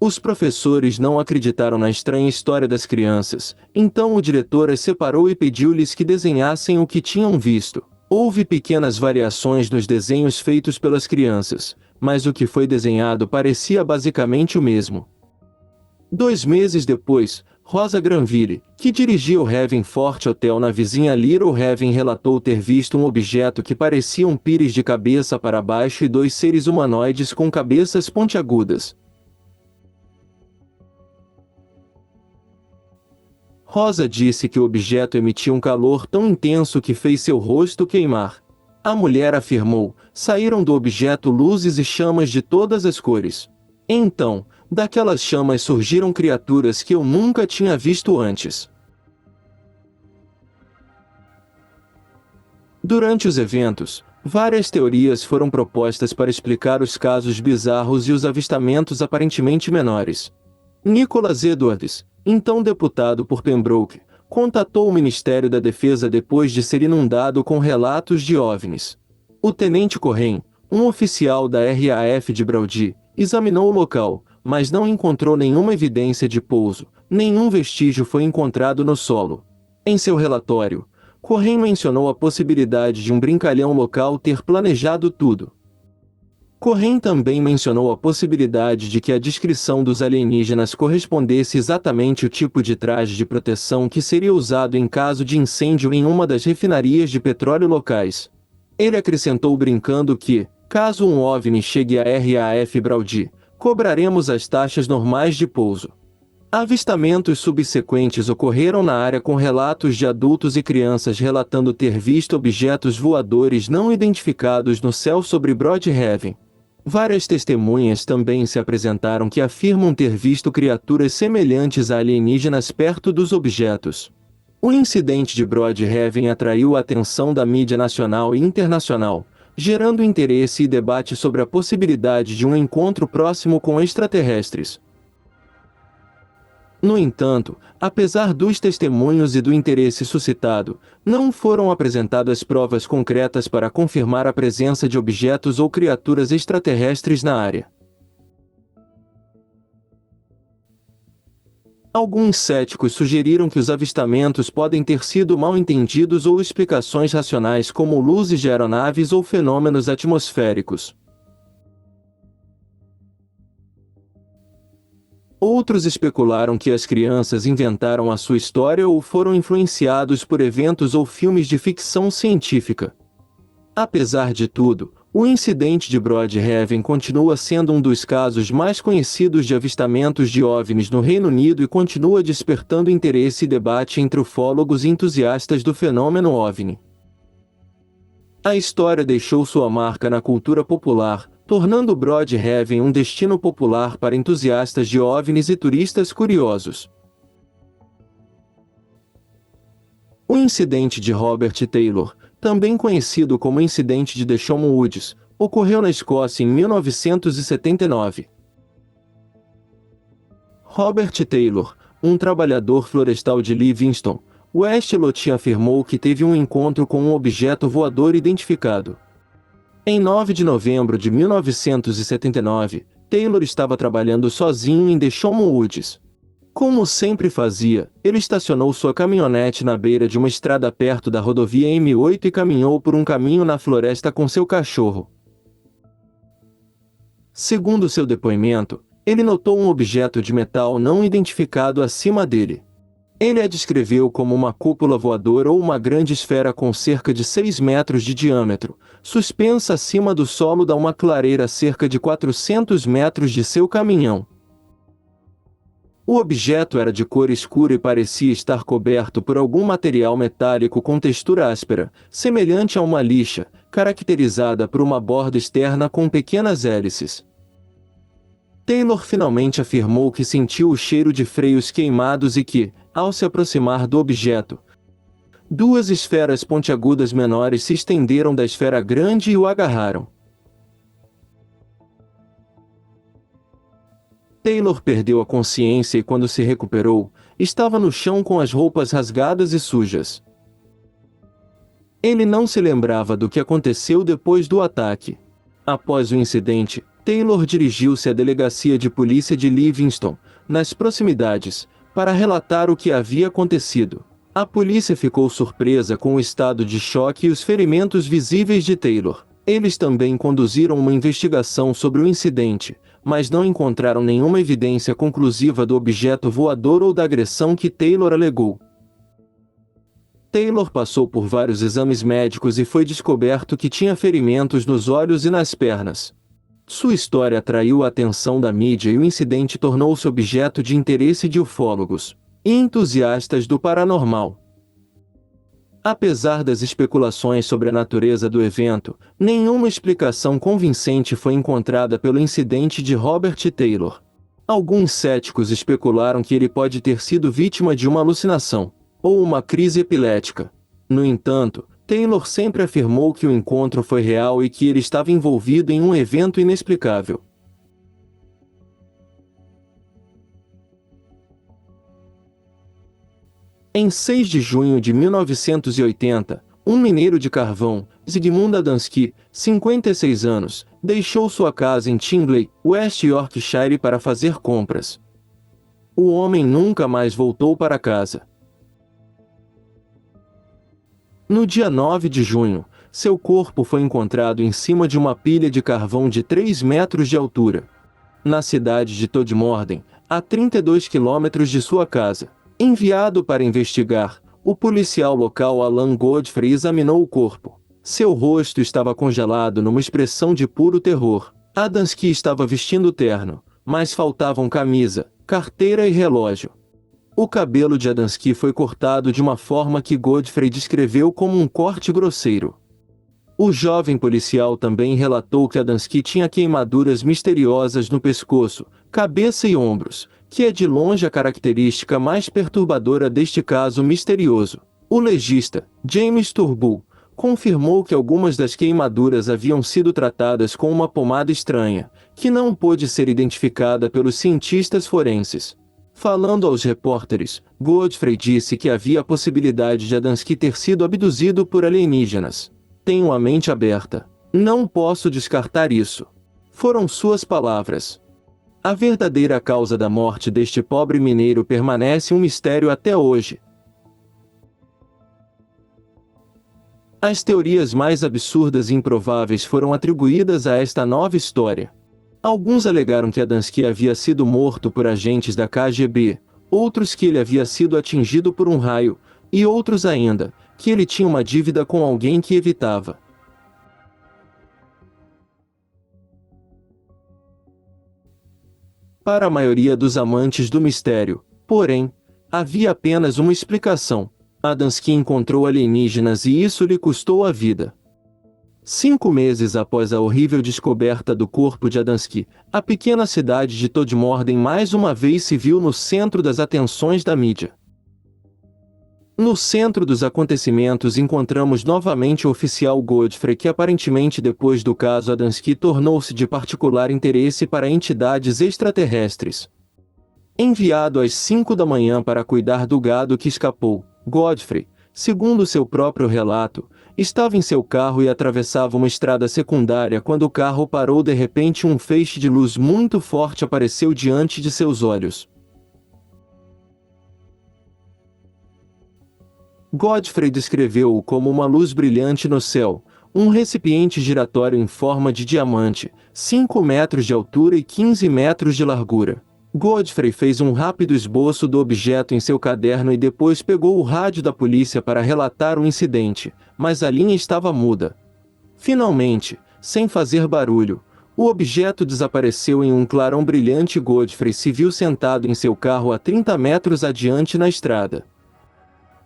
[SPEAKER 1] Os professores não acreditaram na estranha história das crianças, então o diretor as separou e pediu-lhes que desenhassem o que tinham visto. Houve pequenas variações nos desenhos feitos pelas crianças, mas o que foi desenhado parecia basicamente o mesmo. 2 meses depois, Rosa Granville, que dirigia o Ravenfort Hotel na vizinha Little Raven, relatou ter visto um objeto que parecia um pires de cabeça para baixo e 2 seres humanoides com cabeças pontiagudas. Rosa disse que o objeto emitia um calor tão intenso que fez seu rosto queimar. A mulher afirmou: saíram do objeto luzes e chamas de todas as cores. Então, daquelas chamas surgiram criaturas que eu nunca tinha visto antes. Durante os eventos, várias teorias foram propostas para explicar os casos bizarros e os avistamentos aparentemente menores. Nicholas Edwards, então deputado por Pembroke, contatou o Ministério da Defesa depois de ser inundado com relatos de OVNIs. O tenente Corren, um oficial da RAF de Braudy, examinou o local, mas não encontrou nenhuma evidência de pouso, nenhum vestígio foi encontrado no solo. Em seu relatório, Corren mencionou a possibilidade de um brincalhão local ter planejado tudo. Corren também mencionou a possibilidade de que a descrição dos alienígenas correspondesse exatamente ao tipo de traje de proteção que seria usado em caso de incêndio em uma das refinarias de petróleo locais. Ele acrescentou brincando que, caso um OVNI chegue à RAF Braudy, cobraremos as taxas normais de pouso. Avistamentos subsequentes ocorreram na área com relatos de adultos e crianças relatando ter visto objetos voadores não identificados no céu sobre Broadhaven. Várias testemunhas também se apresentaram que afirmam ter visto criaturas semelhantes a alienígenas perto dos objetos. O incidente de Broadhaven atraiu a atenção da mídia nacional e internacional, gerando interesse e debate sobre a possibilidade de um encontro próximo com extraterrestres. No entanto, apesar dos testemunhos e do interesse suscitado, não foram apresentadas provas concretas para confirmar a presença de objetos ou criaturas extraterrestres na área. Alguns céticos sugeriram que os avistamentos podem ter sido mal entendidos ou explicações racionais como luzes de aeronaves ou fenômenos atmosféricos. Outros especularam que as crianças inventaram a sua história ou foram influenciados por eventos ou filmes de ficção científica. Apesar de tudo, o incidente de Broadhaven continua sendo um dos casos mais conhecidos de avistamentos de OVNIs no Reino Unido e continua despertando interesse e debate entre ufólogos e entusiastas do fenômeno OVNI. A história deixou sua marca na cultura popular, tornando Broadhaven um destino popular para entusiastas de OVNIs e turistas curiosos. O incidente de Robert Taylor, também conhecido como incidente de Desholm Woods, ocorreu na Escócia em 1979. Robert Taylor, um trabalhador florestal de Livingston, West Lothian, afirmou que teve um encontro com um objeto voador identificado. Em 9 de novembro de 1979, Taylor estava trabalhando sozinho em Desholm Woods. Como sempre fazia, ele estacionou sua caminhonete na beira de uma estrada perto da rodovia M8 e caminhou por um caminho na floresta com seu cachorro. Segundo seu depoimento, ele notou um objeto de metal não identificado acima dele. Ele a descreveu como uma cúpula voadora ou uma grande esfera com cerca de 6 metros de diâmetro, suspensa acima do solo de uma clareira a cerca de 400 metros de seu caminhão. O objeto era de cor escura e parecia estar coberto por algum material metálico com textura áspera, semelhante a uma lixa, caracterizada por uma borda externa com pequenas hélices. Taylor finalmente afirmou que sentiu o cheiro de freios queimados e que, ao se aproximar do objeto, duas esferas pontiagudas menores se estenderam da esfera grande e o agarraram. Taylor perdeu a consciência e, quando se recuperou, estava no chão com as roupas rasgadas e sujas. Ele não se lembrava do que aconteceu depois do ataque. Após o incidente, Taylor dirigiu-se à delegacia de polícia de Livingston, nas proximidades, para relatar o que havia acontecido. A polícia ficou surpresa com o estado de choque e os ferimentos visíveis de Taylor. Eles também conduziram uma investigação sobre o incidente, mas não encontraram nenhuma evidência conclusiva do objeto voador ou da agressão que Taylor alegou. Taylor passou por vários exames médicos e foi descoberto que tinha ferimentos nos olhos e nas pernas. Sua história atraiu a atenção da mídia e o incidente tornou-se objeto de interesse de ufólogos e entusiastas do paranormal. Apesar das especulações sobre a natureza do evento, nenhuma explicação convincente foi encontrada pelo incidente de Robert Taylor. Alguns céticos especularam que ele pode ter sido vítima de uma alucinação ou uma crise epilética. No entanto, Taylor sempre afirmou que o encontro foi real e que ele estava envolvido em um evento inexplicável. Em 6 de junho de 1980, um mineiro de carvão, Zygmunt Adamski, 56 anos, deixou sua casa em Tingley, West Yorkshire para fazer compras. O homem nunca mais voltou para casa. No dia 9 de junho, seu corpo foi encontrado em cima de uma pilha de carvão de 3 metros de altura, na cidade de Todmorden, a 32 quilômetros de sua casa. Enviado para investigar, o policial local Alan Godfrey examinou o corpo. Seu rosto estava congelado numa expressão de puro terror. Adamski estava vestindo terno, mas faltavam camisa, carteira e relógio. O cabelo de Adamski foi cortado de uma forma que Godfrey descreveu como um corte grosseiro. O jovem policial também relatou que Adamski tinha queimaduras misteriosas no pescoço, cabeça e ombros, que é de longe a característica mais perturbadora deste caso misterioso. O legista, James Turnbull, confirmou que algumas das queimaduras haviam sido tratadas com uma pomada estranha, que não pôde ser identificada pelos cientistas forenses. Falando aos repórteres, Godfrey disse que havia a possibilidade de Adamski ter sido abduzido por alienígenas. Tenho a mente aberta. Não posso descartar isso. Foram suas palavras. A verdadeira causa da morte deste pobre mineiro permanece um mistério até hoje. As teorias mais absurdas e improváveis foram atribuídas a esta nova história. Alguns alegaram que Adamski havia sido morto por agentes da KGB, outros que ele havia sido atingido por um raio, e outros ainda, que ele tinha uma dívida com alguém que evitava. Para a maioria dos amantes do mistério, porém, havia apenas uma explicação. Adamski encontrou alienígenas e isso lhe custou a vida. 5 meses após a horrível descoberta do corpo de Adamski, a pequena cidade de Todmorden mais uma vez se viu no centro das atenções da mídia. No centro dos acontecimentos encontramos novamente o oficial Godfrey, que aparentemente depois do caso Adamski tornou-se de particular interesse para entidades extraterrestres. Enviado às 5 da manhã para cuidar do gado que escapou, Godfrey, segundo seu próprio relato, estava em seu carro e atravessava uma estrada secundária quando o carro parou. De repente, um feixe de luz muito forte apareceu diante de seus olhos. Godfrey descreveu-o como uma luz brilhante no céu, um recipiente giratório em forma de diamante, 5 metros de altura e 15 metros de largura. Godfrey fez um rápido esboço do objeto em seu caderno e depois pegou o rádio da polícia para relatar o incidente, mas a linha estava muda. Finalmente, sem fazer barulho, o objeto desapareceu em um clarão brilhante e Godfrey se viu sentado em seu carro a 30 metros adiante na estrada.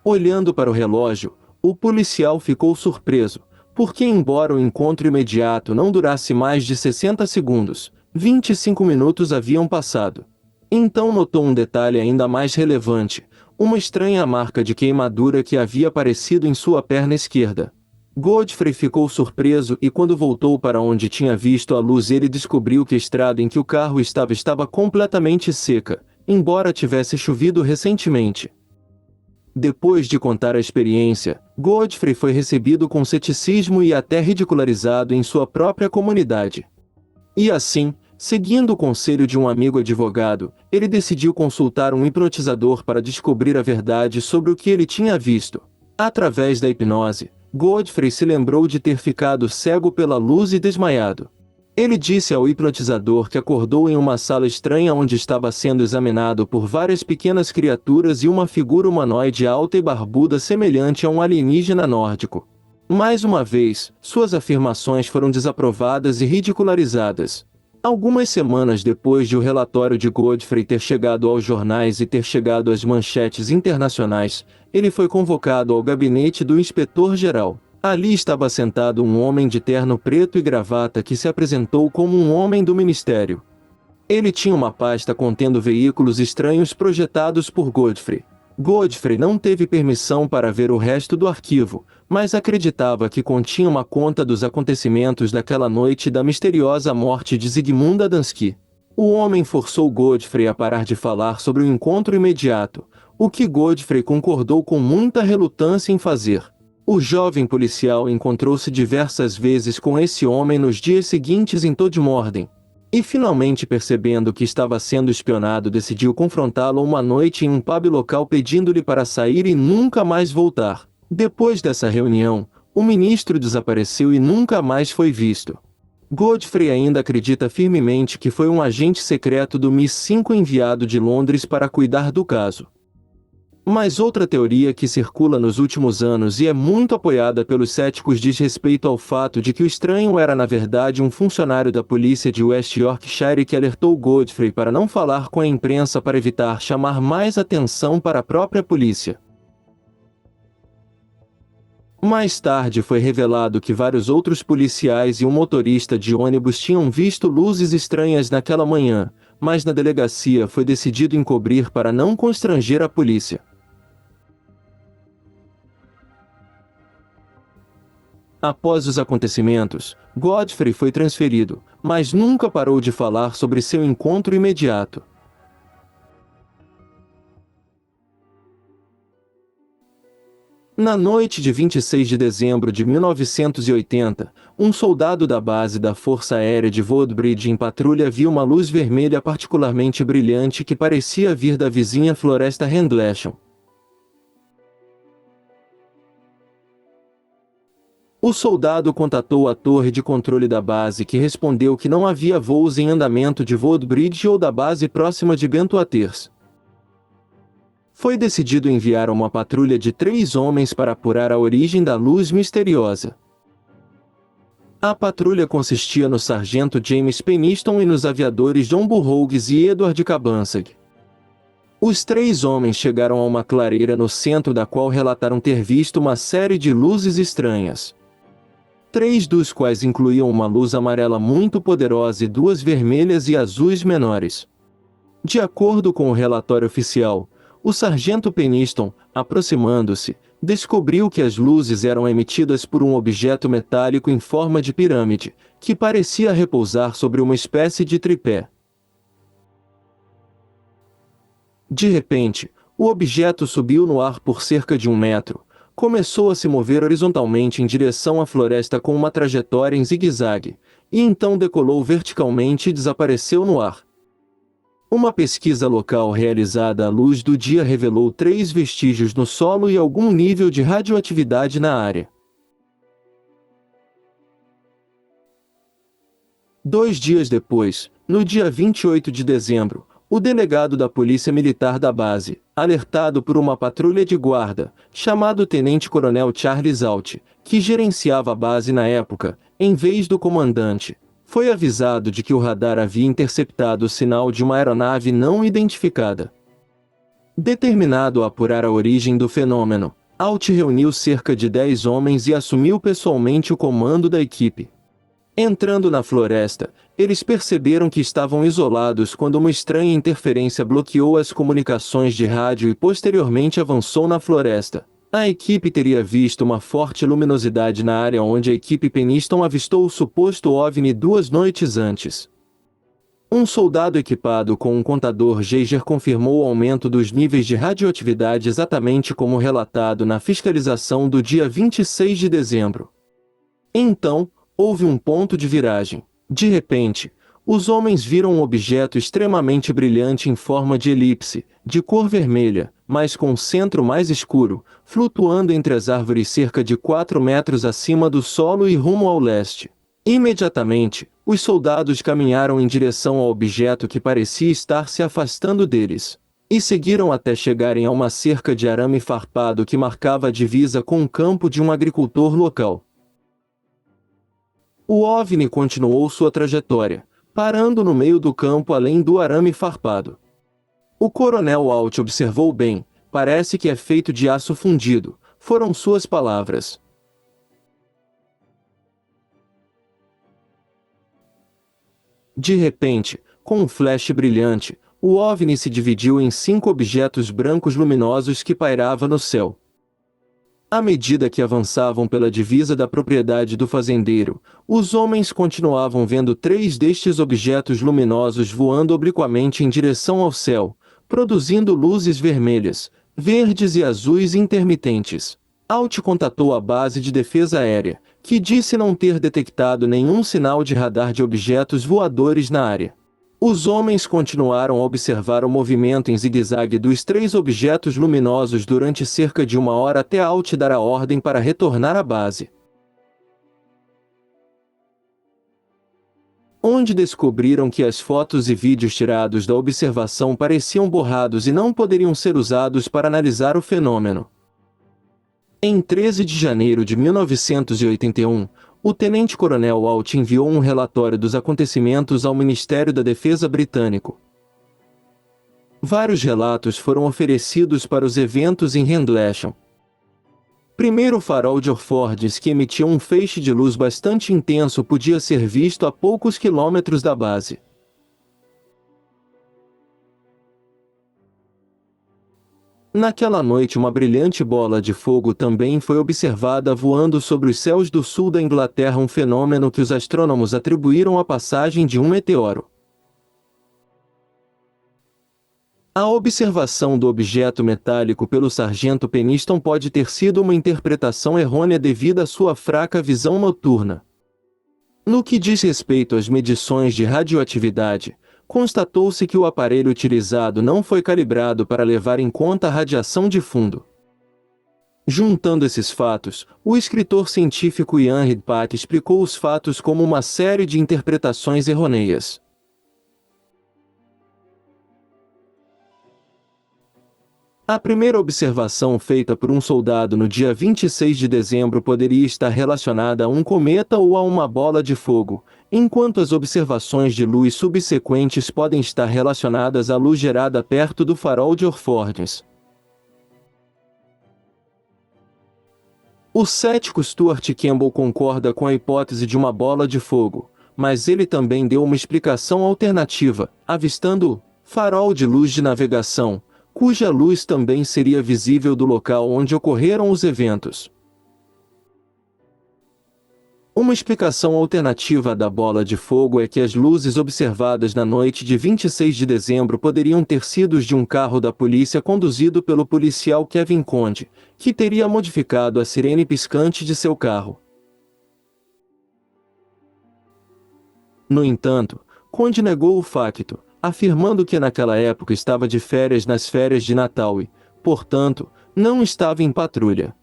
[SPEAKER 1] Olhando para o relógio, o policial ficou surpreso, porque embora o encontro imediato não durasse mais de 60 segundos, 25 minutos haviam passado. Então notou um detalhe ainda mais relevante, uma estranha marca de queimadura que havia aparecido em sua perna esquerda. Godfrey ficou surpreso e quando voltou para onde tinha visto a luz ele descobriu que a estrada em que o carro estava completamente seca, embora tivesse chovido recentemente. Depois de contar a experiência, Godfrey foi recebido com ceticismo e até ridicularizado em sua própria comunidade. E assim, seguindo o conselho de um amigo advogado, ele decidiu consultar um hipnotizador para descobrir a verdade sobre o que ele tinha visto. Através da hipnose, Godfrey se lembrou de ter ficado cego pela luz e desmaiado. Ele disse ao hipnotizador que acordou em uma sala estranha onde estava sendo examinado por várias pequenas criaturas e uma figura humanoide alta e barbuda semelhante a um alienígena nórdico. Mais uma vez, suas afirmações foram desaprovadas e ridicularizadas. Algumas semanas depois de o relatório de Godfrey ter chegado aos jornais e ter chegado às manchetes internacionais, ele foi convocado ao gabinete do inspetor-geral. Ali estava sentado um homem de terno preto e gravata que se apresentou como um homem do ministério. Ele tinha uma pasta contendo veículos estranhos projetados por Godfrey. Godfrey não teve permissão para ver o resto do arquivo, mas acreditava que continha uma conta dos acontecimentos daquela noite e da misteriosa morte de Zygmunt Adamski. O homem forçou Godfrey a parar de falar sobre o encontro imediato, o que Godfrey concordou com muita relutância em fazer. O jovem policial encontrou-se diversas vezes com esse homem nos dias seguintes em Todmorden. E finalmente percebendo que estava sendo espionado decidiu confrontá-lo uma noite em um pub local pedindo-lhe para sair e nunca mais voltar. Depois dessa reunião, o ministro desapareceu e nunca mais foi visto. Godfrey ainda acredita firmemente que foi um agente secreto do MI5 enviado de Londres para cuidar do caso. Mas outra teoria que circula nos últimos anos e é muito apoiada pelos céticos diz respeito ao fato de que o estranho era na verdade um funcionário da polícia de West Yorkshire que alertou Godfrey para não falar com a imprensa para evitar chamar mais atenção para a própria polícia. Mais tarde foi revelado que vários outros policiais e um motorista de ônibus tinham visto luzes estranhas naquela manhã, mas na delegacia foi decidido encobrir para não constranger a polícia. Após os acontecimentos, Godfrey foi transferido, mas nunca parou de falar sobre seu encontro imediato. Na noite de 26 de dezembro de 1980, um soldado da base da Força Aérea de Woodbridge em patrulha viu uma luz vermelha particularmente brilhante que parecia vir da vizinha floresta Rendlesham. O soldado contatou a torre de controle da base que respondeu que não havia voos em andamento de Woodbridge ou da base próxima de Bentwaters. Foi decidido enviar uma patrulha de 3 homens para apurar a origem da luz misteriosa. A patrulha consistia no sargento James Peniston e nos aviadores John Burroughs e Edward Cabansag. Os 3 homens chegaram a uma clareira no centro da qual relataram ter visto uma série de luzes estranhas. 3 dos quais incluíam uma luz amarela muito poderosa e 2 vermelhas e azuis menores. De acordo com o relatório oficial, o sargento Peniston, aproximando-se, descobriu que as luzes eram emitidas por um objeto metálico em forma de pirâmide, que parecia repousar sobre uma espécie de tripé. De repente, o objeto subiu no ar por cerca de 1 metro, começou a se mover horizontalmente em direção à floresta com uma trajetória em zigue-zague, e então decolou verticalmente e desapareceu no ar. Uma pesquisa local realizada à luz do dia revelou 3 vestígios no solo e algum nível de radioatividade na área. 2 dias depois, no dia 28 de dezembro, o delegado da Polícia Militar da base, alertado por uma patrulha de guarda, chamado Tenente-Coronel Charles Alt, que gerenciava a base na época, em vez do comandante, foi avisado de que o radar havia interceptado o sinal de uma aeronave não identificada. Determinado a apurar a origem do fenômeno, Alt reuniu cerca de 10 homens e assumiu pessoalmente o comando da equipe. Entrando na floresta, eles perceberam que estavam isolados quando uma estranha interferência bloqueou as comunicações de rádio e posteriormente avançou na floresta. A equipe teria visto uma forte luminosidade na área onde a equipe Peniston avistou o suposto OVNI 2 noites antes. Um soldado equipado com um contador Geiger confirmou o aumento dos níveis de radioatividade exatamente como relatado na fiscalização do dia 26 de dezembro. Então, houve um ponto de viragem. De repente, os homens viram um objeto extremamente brilhante em forma de elipse, de cor vermelha, mas com o centro mais escuro, flutuando entre as árvores cerca de 4 metros acima do solo e rumo ao leste. Imediatamente, os soldados caminharam em direção ao objeto que parecia estar se afastando deles, e seguiram até chegarem a uma cerca de arame farpado que marcava a divisa com o campo de um agricultor local. O OVNI continuou sua trajetória, parando no meio do campo além do arame farpado. O coronel Alt observou bem, parece que é feito de aço fundido, foram suas palavras. De repente, com um flash brilhante, o OVNI se dividiu em 5 objetos brancos luminosos que pairavam no céu. À medida que avançavam pela divisa da propriedade do fazendeiro, os homens continuavam vendo 3 destes objetos luminosos voando obliquamente em direção ao céu, produzindo luzes vermelhas, verdes e azuis intermitentes. Alt contatou a base de defesa aérea, que disse não ter detectado nenhum sinal de radar de objetos voadores na área. Os homens continuaram a observar o movimento em zigue-zague dos 3 objetos luminosos durante cerca de 1 hora até Alt dar a ordem para retornar à base, onde descobriram que as fotos e vídeos tirados da observação pareciam borrados e não poderiam ser usados para analisar o fenômeno. Em 13 de janeiro de 1981, o tenente-coronel Alt enviou um relatório dos acontecimentos ao Ministério da Defesa britânico. Vários relatos foram oferecidos para os eventos em Rendlesham. Primeiro, o farol de Orfords, que emitia um feixe de luz bastante intenso, podia ser visto a poucos quilômetros da base. Naquela noite, uma brilhante bola de fogo também foi observada voando sobre os céus do sul da Inglaterra, um fenômeno que os astrônomos atribuíram à passagem de um meteoro. A observação do objeto metálico pelo sargento Peniston pode ter sido uma interpretação errônea devido à sua fraca visão noturna. No que diz respeito às medições de radioatividade, constatou-se que o aparelho utilizado não foi calibrado para levar em conta a radiação de fundo. Juntando esses fatos, o escritor científico Ian Redpath explicou os fatos como uma série de interpretações errôneas. A primeira observação feita por um soldado no dia 26 de dezembro poderia estar relacionada a um cometa ou a uma bola de fogo, enquanto as observações de luz subsequentes podem estar relacionadas à luz gerada perto do farol de Orfords. O cético Stuart Campbell concorda com a hipótese de uma bola de fogo, mas ele também deu uma explicação alternativa, avistando o farol de luz de navegação, cuja luz também seria visível do local onde ocorreram os eventos. Uma explicação alternativa da bola de fogo é que as luzes observadas na noite de 26 de dezembro poderiam ter sido de um carro da polícia conduzido pelo policial Kevin Conde, que teria modificado a sirene piscante de seu carro. No entanto, Conde negou o facto, afirmando que naquela época estava de férias nas férias de Natal e, portanto, não estava em patrulha.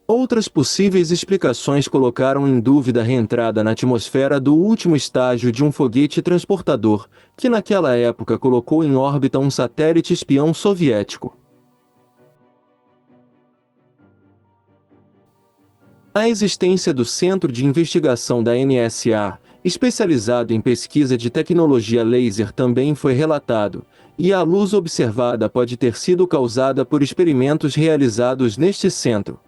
[SPEAKER 1] Outras possíveis explicações colocaram em dúvida a reentrada na atmosfera do último estágio de um foguete transportador, que naquela época colocou em órbita um satélite espião soviético. A existência do Centro de Investigação da NSA, especializado em pesquisa de tecnologia laser, também foi relatado, e a luz observada pode ter sido causada por experimentos realizados neste centro.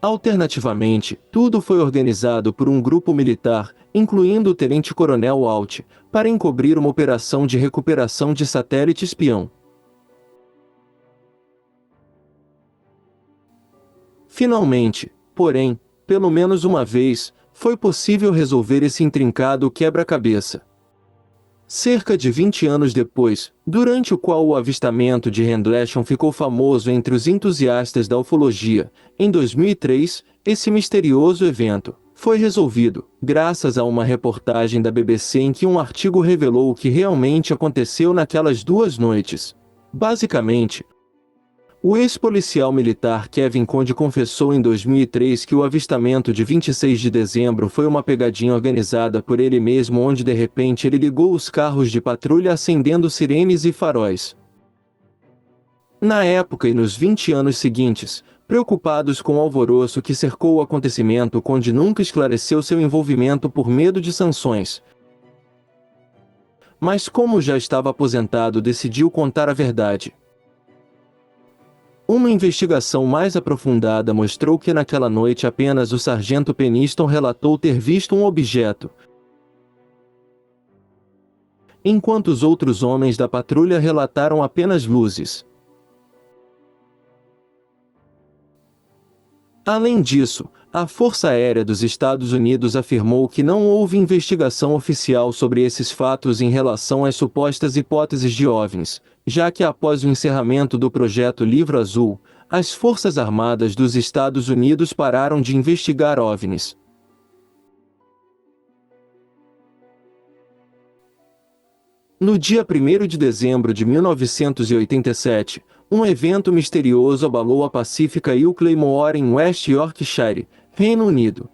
[SPEAKER 1] Alternativamente, tudo foi organizado por um grupo militar, incluindo o tenente-coronel Alt, para encobrir uma operação de recuperação de satélite espião. Finalmente, porém, pelo menos uma vez, foi possível resolver esse intrincado quebra-cabeça. Cerca de 20 anos depois, durante o qual o avistamento de Rendlesham ficou famoso entre os entusiastas da ufologia, em 2003, esse misterioso evento foi resolvido, graças a uma reportagem da BBC em que um artigo revelou o que realmente aconteceu naquelas 2 noites. Basicamente, o ex-policial militar Kevin Conde confessou em 2003 que o avistamento de 26 de dezembro foi uma pegadinha organizada por ele mesmo, onde de repente ele ligou os carros de patrulha acendendo sirenes e faróis. Na época e nos 20 anos seguintes, preocupados com o alvoroço que cercou o acontecimento, Conde nunca esclareceu seu envolvimento por medo de sanções. Mas como já estava aposentado, decidiu contar a verdade. Uma investigação mais aprofundada mostrou que naquela noite apenas o sargento Peniston relatou ter visto um objeto, enquanto os outros homens da patrulha relataram apenas luzes. Além disso, a Força Aérea dos Estados Unidos afirmou que não houve investigação oficial sobre esses fatos em relação às supostas hipóteses de OVNIs, já que após o encerramento do projeto Livro Azul, as Forças Armadas dos Estados Unidos pararam de investigar OVNIs. No dia 1º de dezembro de 1987, um evento misterioso abalou a Pacifica Hill Claymore em West Yorkshire, Reino Unido.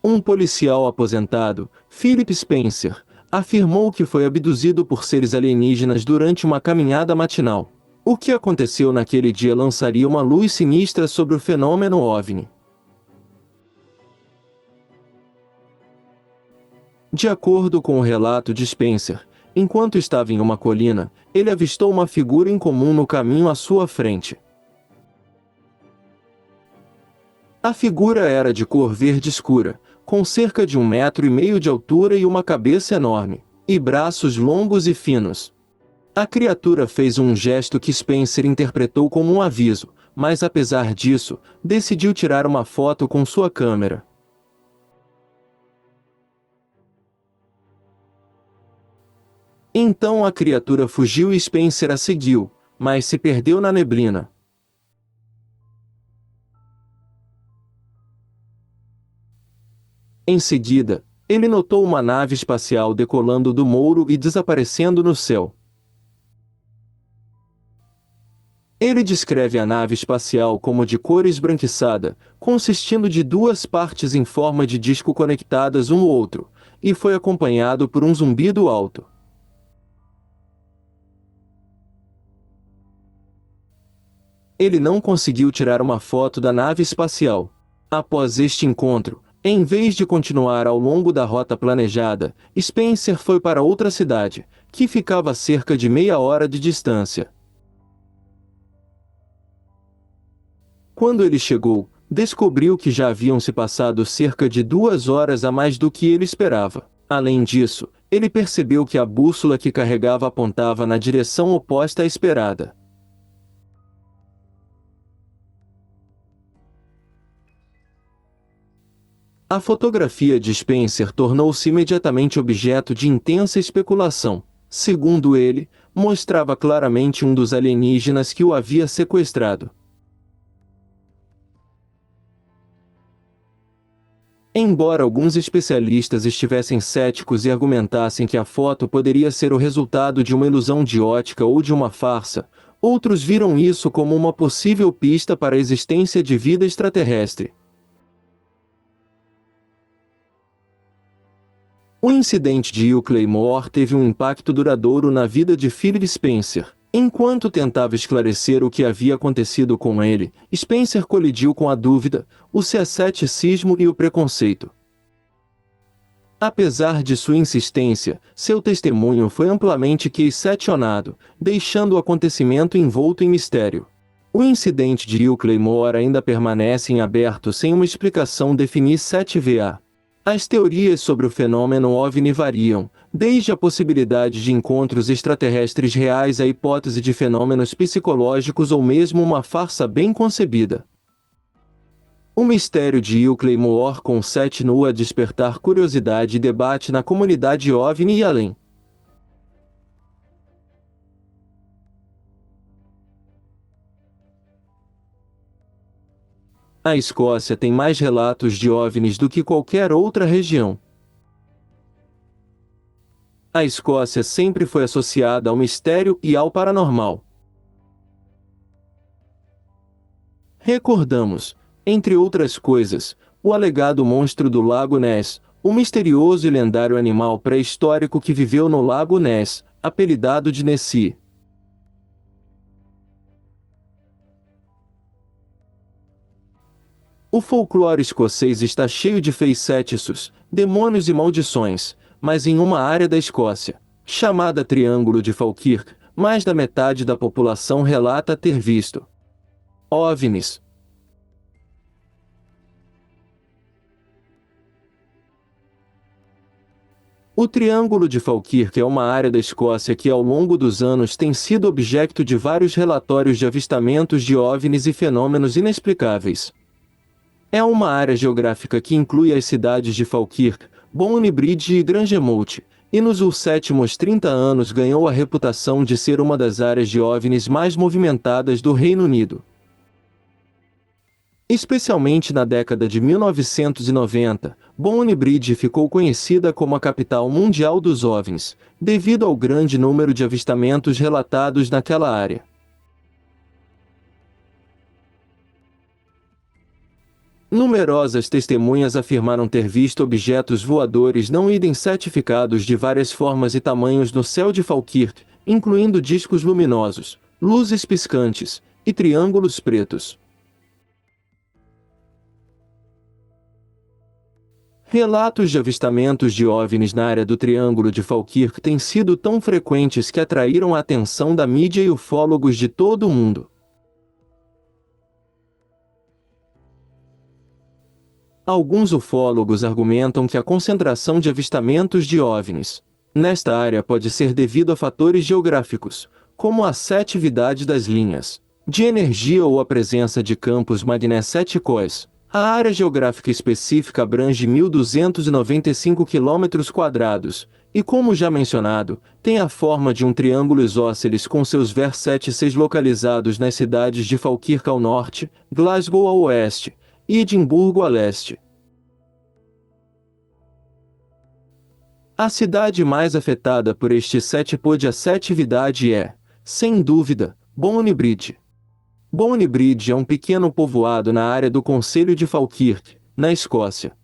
[SPEAKER 1] Um policial aposentado, Philip Spencer, afirmou que foi abduzido por seres alienígenas durante uma caminhada matinal. O que aconteceu naquele dia lançaria uma luz sinistra sobre o fenômeno OVNI. De acordo com o relato de Spencer, enquanto estava em uma colina, ele avistou uma figura incomum no caminho à sua frente. A figura era de cor verde escura, com cerca de 1,5 metros de altura e uma cabeça enorme, e braços longos e finos. A criatura fez um gesto que Spencer interpretou como um aviso, mas apesar disso, decidiu tirar uma foto com sua câmera. Então a criatura fugiu e Spencer a seguiu, mas se perdeu na neblina. Em seguida, ele notou uma nave espacial decolando do Mouro e desaparecendo no céu. Ele descreve a nave espacial como de cor esbranquiçada, consistindo de 2 partes em forma de disco conectadas um ao outro, e foi acompanhado por um zumbido alto. Ele não conseguiu tirar uma foto da nave espacial. Após este encontro, em vez de continuar ao longo da rota planejada, Spencer foi para outra cidade, que ficava a cerca de meia hora de distância. Quando ele chegou, descobriu que já haviam se passado cerca de 2 horas a mais do que ele esperava. Além disso, ele percebeu que a bússola que carregava apontava na direção oposta à esperada. A fotografia de Spencer tornou-se imediatamente objeto de intensa especulação. Segundo ele, mostrava claramente um dos alienígenas que o havia sequestrado. Embora alguns especialistas estivessem céticos e argumentassem que a foto poderia ser o resultado de uma ilusão de ótica ou de uma farsa, outros viram isso como uma possível pista para a existência de vida extraterrestre. O incidente de Hill Claymore teve um impacto duradouro na vida de Philip Spencer. Enquanto tentava esclarecer o que havia acontecido com ele, Spencer colidiu com a dúvida, o ceticismo e o preconceito. Apesar de sua insistência, seu testemunho foi amplamente questionado, deixando o acontecimento envolto em mistério. O incidente de Hill Claymore ainda permanece em aberto sem uma explicação definir 7VA. As teorias sobre o fenômeno OVNI variam, desde a possibilidade de encontros extraterrestres reais à hipótese de fenômenos psicológicos ou mesmo uma farsa bem concebida. O mistério de Hill Claymore continua a despertar curiosidade e debate na comunidade OVNI e além. A Escócia tem mais relatos de OVNIs do que qualquer outra região. A Escócia sempre foi associada ao mistério e ao paranormal. Recordamos, entre outras coisas, o alegado monstro do Lago Ness, o misterioso e lendário animal pré-histórico que viveu no Lago Ness, apelidado de Nessie. O folclore escocês está cheio de feitiços, demônios e maldições, mas em uma área da Escócia, chamada Triângulo de Falkirk, mais da metade da população relata ter visto OVNIs. O Triângulo de Falkirk é uma área da Escócia que ao longo dos anos tem sido objeto de vários relatórios de avistamentos de OVNIs e fenômenos inexplicáveis. É uma área geográfica que inclui as cidades de Falkirk, Bonnybridge e Grangemouth, e nos últimos 30 anos ganhou a reputação de ser uma das áreas de OVNIs mais movimentadas do Reino Unido. Especialmente na década de 1990, Bonnybridge ficou conhecida como a capital mundial dos OVNIs, devido ao grande número de avistamentos relatados naquela área. Numerosas testemunhas afirmaram ter visto objetos voadores não identificados de várias formas e tamanhos no céu de Falkirk, incluindo discos luminosos, luzes piscantes e triângulos pretos. Relatos de avistamentos de OVNIs na área do Triângulo de Falkirk têm sido tão frequentes que atraíram a atenção da mídia e ufólogos de todo o mundo. Alguns ufólogos argumentam que a concentração de avistamentos de OVNIs nesta área pode ser devido a fatores geográficos, como a seletividade das linhas de energia ou a presença de campos magnéticos. A área geográfica específica abrange 1.295 km², e como já mencionado, tem a forma de um triângulo isósceles com seus vértices localizados nas cidades de Falkirk ao norte, Glasgow ao oeste, e Edimburgo a leste. A cidade mais afetada por este tipo de seletividade é, sem dúvida, Bonnybridge. Bonnybridge é um pequeno povoado na área do concelho de Falkirk, na Escócia.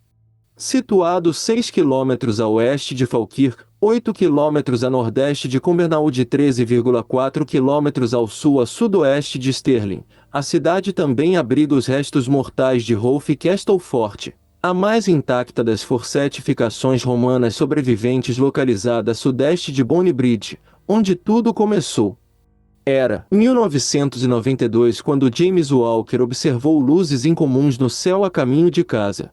[SPEAKER 1] Situado 6 km a oeste de Falkirk, 8 km a nordeste de Cumbernauld e 13,4 km ao sul a sudoeste de Stirling, a cidade também abriga os restos mortais de Rolf Castlefort, a mais intacta das fortificações romanas sobreviventes localizada a sudeste de Bonnybridge, onde tudo começou. Era 1992 quando James Walker observou luzes incomuns no céu a caminho de casa.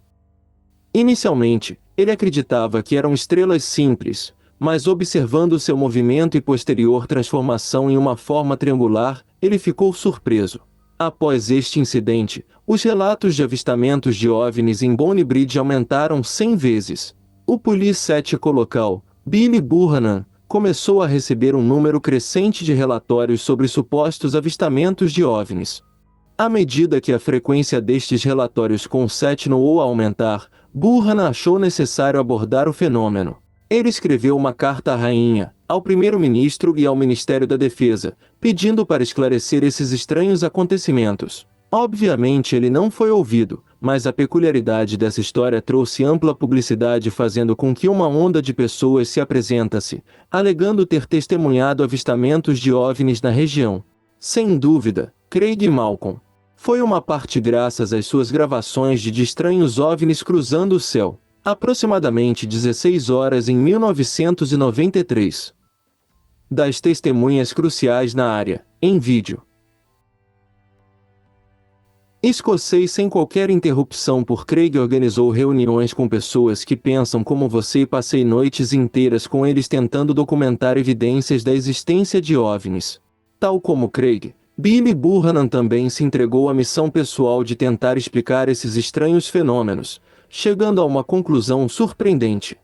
[SPEAKER 1] Inicialmente, ele acreditava que eram estrelas simples, mas observando seu movimento e posterior transformação em uma forma triangular, ele ficou surpreso. Após este incidente, os relatos de avistamentos de OVNIs em Bonnie Bridge aumentaram 100 vezes. O polícia local, Billy Burhanan, começou a receber um número crescente de relatórios sobre supostos avistamentos de OVNIs. À medida que a frequência destes relatórios continuou a aumentar, Burhanan achou necessário abordar o fenômeno. Ele escreveu uma carta à rainha, ao primeiro-ministro e ao Ministério da Defesa, pedindo para esclarecer esses estranhos acontecimentos. Obviamente ele não foi ouvido, mas a peculiaridade dessa história trouxe ampla publicidade, fazendo com que uma onda de pessoas se apresentasse, alegando ter testemunhado avistamentos de OVNIs na região. Sem dúvida, Craig Malcolm foi uma parte graças às suas gravações de estranhos OVNIs cruzando o céu, aproximadamente 16 horas em 1993. Das testemunhas cruciais na área, em vídeo. Escocês sem qualquer interrupção por Craig organizou reuniões com pessoas que pensam como você e passei noites inteiras com eles tentando documentar evidências da existência de OVNIs. Tal como Craig, Billy Burhanan também se entregou à missão pessoal de tentar explicar esses estranhos fenômenos, chegando a uma conclusão surpreendente.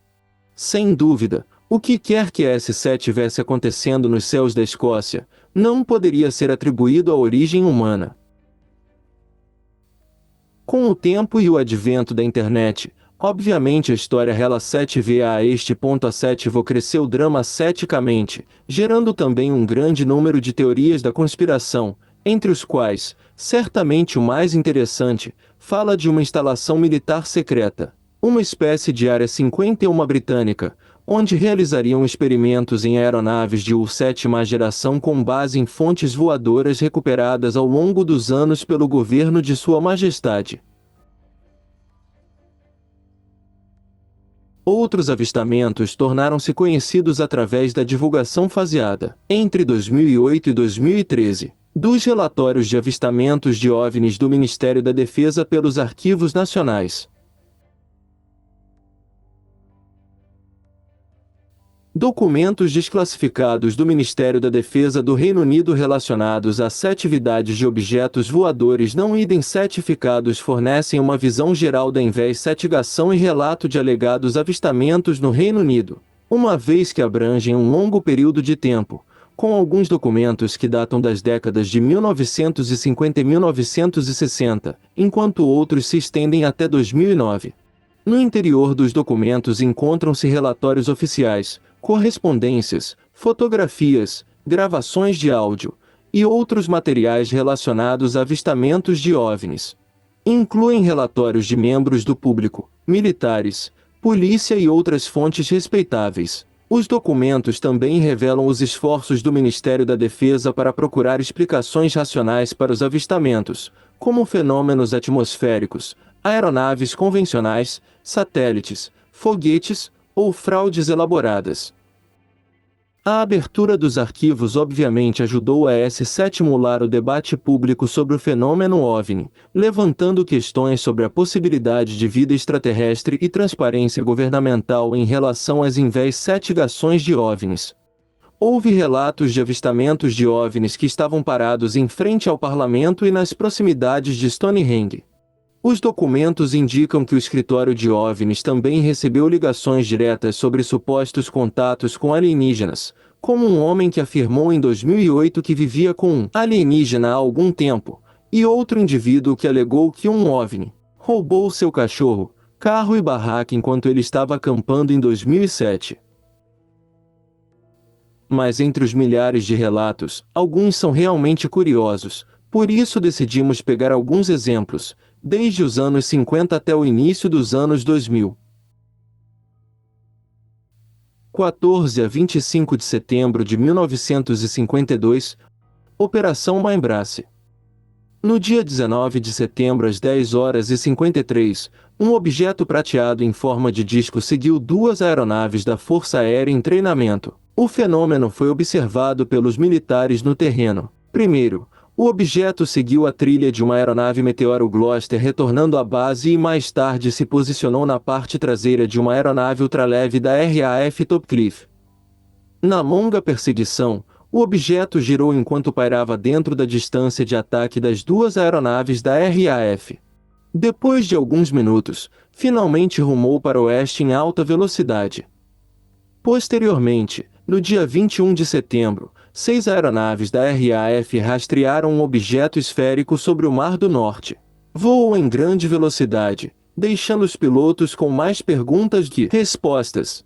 [SPEAKER 1] Sem dúvida, o que quer que S7 tivesse acontecendo nos céus da Escócia, não poderia ser atribuído à origem humana. Com o tempo e o advento da internet, obviamente a história rela 7VA a este ponto a 7VO cresceu dramaticamente, gerando também um grande número de teorias da conspiração, entre os quais, certamente o mais interessante, fala de uma instalação militar secreta, uma espécie de Área 51 britânica, onde realizariam experimentos em aeronaves de sétima geração com base em fontes voadoras recuperadas ao longo dos anos pelo governo de Sua Majestade. Outros avistamentos tornaram-se conhecidos através da divulgação faseada, entre 2008 e 2013, dos relatórios de avistamentos de OVNIs do Ministério da Defesa pelos Arquivos Nacionais. Documentos desclassificados do Ministério da Defesa do Reino Unido relacionados às atividades de objetos voadores não identificados fornecem uma visão geral da investigação e relato de alegados avistamentos no Reino Unido, uma vez que abrangem um longo período de tempo, com alguns documentos que datam das décadas de 1950 e 1960, enquanto outros se estendem até 2009. No interior dos documentos encontram-se relatórios oficiais, correspondências, fotografias, gravações de áudio e outros materiais relacionados a avistamentos de OVNIs. Incluem relatórios de membros do público, militares, polícia e outras fontes respeitáveis. Os documentos também revelam os esforços do Ministério da Defesa para procurar explicações racionais para os avistamentos, como fenômenos atmosféricos, aeronaves convencionais, satélites, foguetes ou fraudes elaboradas. A abertura dos arquivos obviamente ajudou a estimular o debate público sobre o fenômeno OVNI, levantando questões sobre a possibilidade de vida extraterrestre e transparência governamental em relação às investigações de OVNIs. Houve relatos de avistamentos de OVNIs que estavam parados em frente ao parlamento e nas proximidades de Stonehenge. Os documentos indicam que o escritório de OVNIs também recebeu ligações diretas sobre supostos contatos com alienígenas, como um homem que afirmou em 2008 que vivia com um alienígena há algum tempo, e outro indivíduo que alegou que um OVNI roubou seu cachorro, carro e barraca enquanto ele estava acampando em 2007. Mas entre os milhares de relatos, alguns são realmente curiosos, por isso decidimos pegar alguns exemplos, desde os anos 50 até o início dos anos 2000. 14 a 25 de setembro de 1952, Operação Mindbrace. No dia 19 de setembro às 10 horas e 53, um objeto prateado em forma de disco seguiu duas aeronaves da Força Aérea em treinamento, O fenômeno foi observado pelos militares no terreno. Primeiro, o objeto seguiu a trilha de uma aeronave Meteoro Gloster retornando à base e mais tarde se posicionou na parte traseira de uma aeronave ultraleve da RAF Topcliffe. Na longa perseguição, o objeto girou enquanto pairava dentro da distância de ataque das duas aeronaves da RAF. Depois de alguns minutos, finalmente rumou para o oeste em alta velocidade. Posteriormente, no dia 21 de setembro, 6 aeronaves da RAF rastrearam um objeto esférico sobre o Mar do Norte. Voam em grande velocidade, deixando os pilotos com mais perguntas que respostas.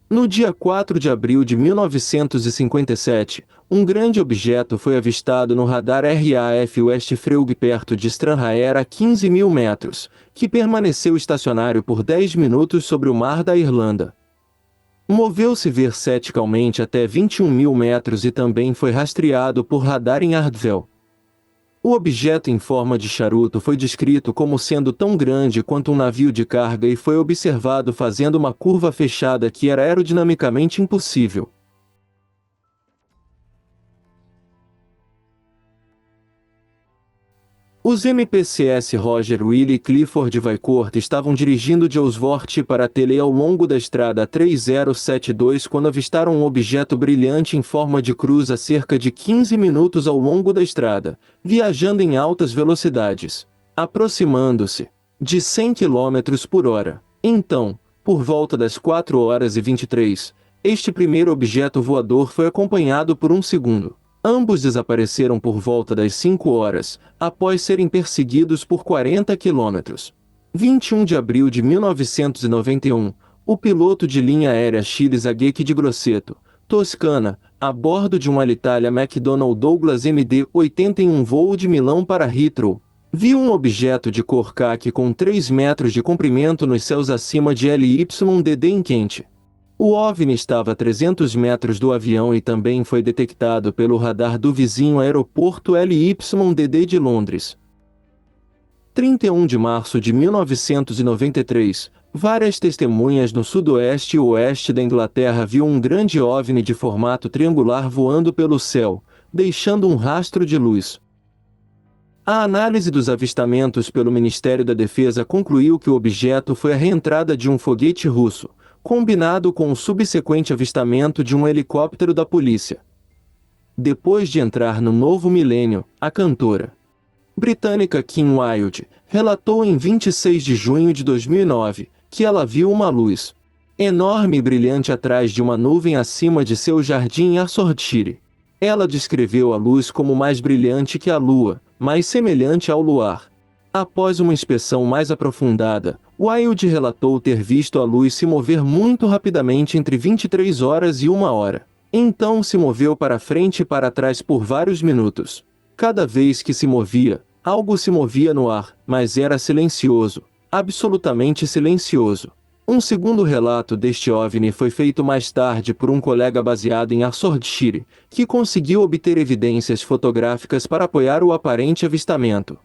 [SPEAKER 1] No dia 4 de abril de 1957, um grande objeto foi avistado no radar RAF West Freugg perto de Stranraer a 15 mil metros, que permaneceu estacionário por 10 minutos sobre o mar da Irlanda. Moveu-se verticalmente até 21 mil metros e também foi rastreado por radar em Ardville. O objeto em forma de charuto foi descrito como sendo tão grande quanto um navio de carga e foi observado fazendo uma curva fechada que era aerodinamicamente impossível. Os MPCS Roger Willie e Clifford Vicourt estavam dirigindo de Oswort para Tele ao longo da estrada 3072 quando avistaram um objeto brilhante em forma de cruz a cerca de 15 minutos ao longo da estrada, viajando em altas velocidades, aproximando-se de 100 km por hora. Então, por volta das 4h23, este primeiro objeto voador foi acompanhado por um segundo. Ambos desapareceram por volta das 5 horas, após serem perseguidos por 40 km. 21 de abril de 1991, o piloto de linha aérea Chiles Agueque de Grosseto, Toscana, a bordo de um Alitalia McDonnell Douglas MD-81 voo de Milão para Heathrow, viu um objeto de cor caqui com 3 metros de comprimento nos céus acima de LYDD em Kent. O OVNI estava a 300 metros do avião e também foi detectado pelo radar do vizinho aeroporto LYDD de Londres. 31 de março de 1993, várias testemunhas no sudoeste e oeste da Inglaterra viu um grande OVNI de formato triangular voando pelo céu, deixando um rastro de luz. A análise dos avistamentos pelo Ministério da Defesa concluiu que o objeto foi a reentrada de um foguete russo, combinado com o subsequente avistamento de um helicóptero da polícia. Depois de entrar no novo milênio, a cantora britânica Kim Wilde relatou em 26 de junho de 2009 que ela viu uma luz enorme e brilhante atrás de uma nuvem acima de seu jardim em Arthurshire. Ela descreveu a luz como mais brilhante que a lua, mais semelhante ao luar. Após uma inspeção mais aprofundada, Wilde relatou ter visto a luz se mover muito rapidamente entre 23 horas e 1 hora. Então se moveu para frente e para trás por vários minutos. Cada vez que se movia, algo se movia no ar, mas era silencioso, absolutamente silencioso. Um segundo relato deste OVNI foi feito mais tarde por um colega baseado em Arthurshire, que conseguiu obter evidências fotográficas para apoiar o aparente avistamento.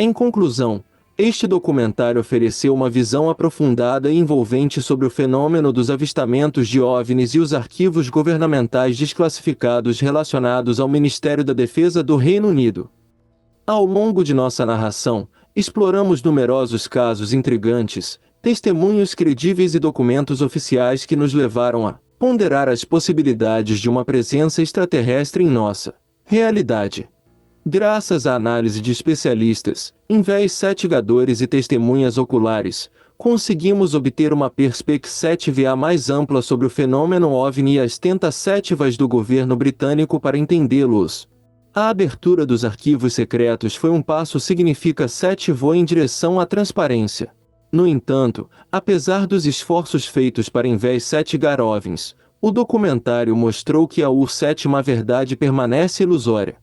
[SPEAKER 1] Em conclusão, este documentário ofereceu uma visão aprofundada e envolvente sobre o fenômeno dos avistamentos de OVNIs e os arquivos governamentais desclassificados relacionados ao Ministério da Defesa do Reino Unido. Ao longo de nossa narração, exploramos numerosos casos intrigantes, testemunhos credíveis e documentos oficiais que nos levaram a ponderar as possibilidades de uma presença extraterrestre em nossa realidade. Graças à análise de especialistas, investigadores e testemunhas oculares, conseguimos obter uma perspectiva mais ampla sobre o fenômeno OVNI e as tentativas do governo britânico para entendê-los. A abertura dos arquivos secretos foi um passo significativo em direção à transparência. No entanto, apesar dos esforços feitos para investigar OVNIs, o documentário mostrou que a sétima verdade permanece ilusória.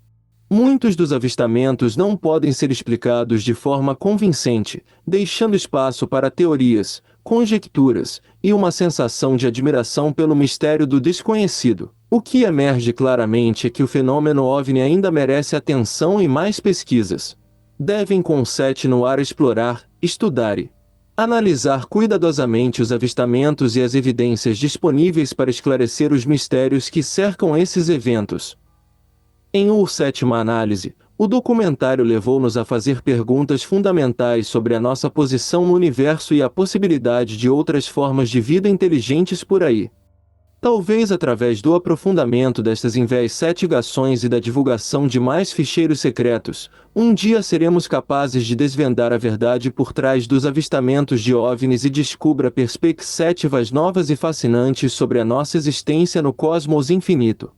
[SPEAKER 1] Muitos dos avistamentos não podem ser explicados de forma convincente, deixando espaço para teorias, conjecturas e uma sensação de admiração pelo mistério do desconhecido. O que emerge claramente é que o fenômeno OVNI ainda merece atenção e mais pesquisas. Devem com 7 no ar explorar, estudar e analisar cuidadosamente os avistamentos e as evidências disponíveis para esclarecer os mistérios que cercam esses eventos. Em sétima análise, o documentário levou-nos a fazer perguntas fundamentais sobre a nossa posição no universo e a possibilidade de outras formas de vida inteligentes por aí. Talvez através do aprofundamento destas investigações e da divulgação de mais ficheiros secretos, um dia seremos capazes de desvendar a verdade por trás dos avistamentos de OVNIs e descubra perspectivas novas e fascinantes sobre a nossa existência no cosmos infinito.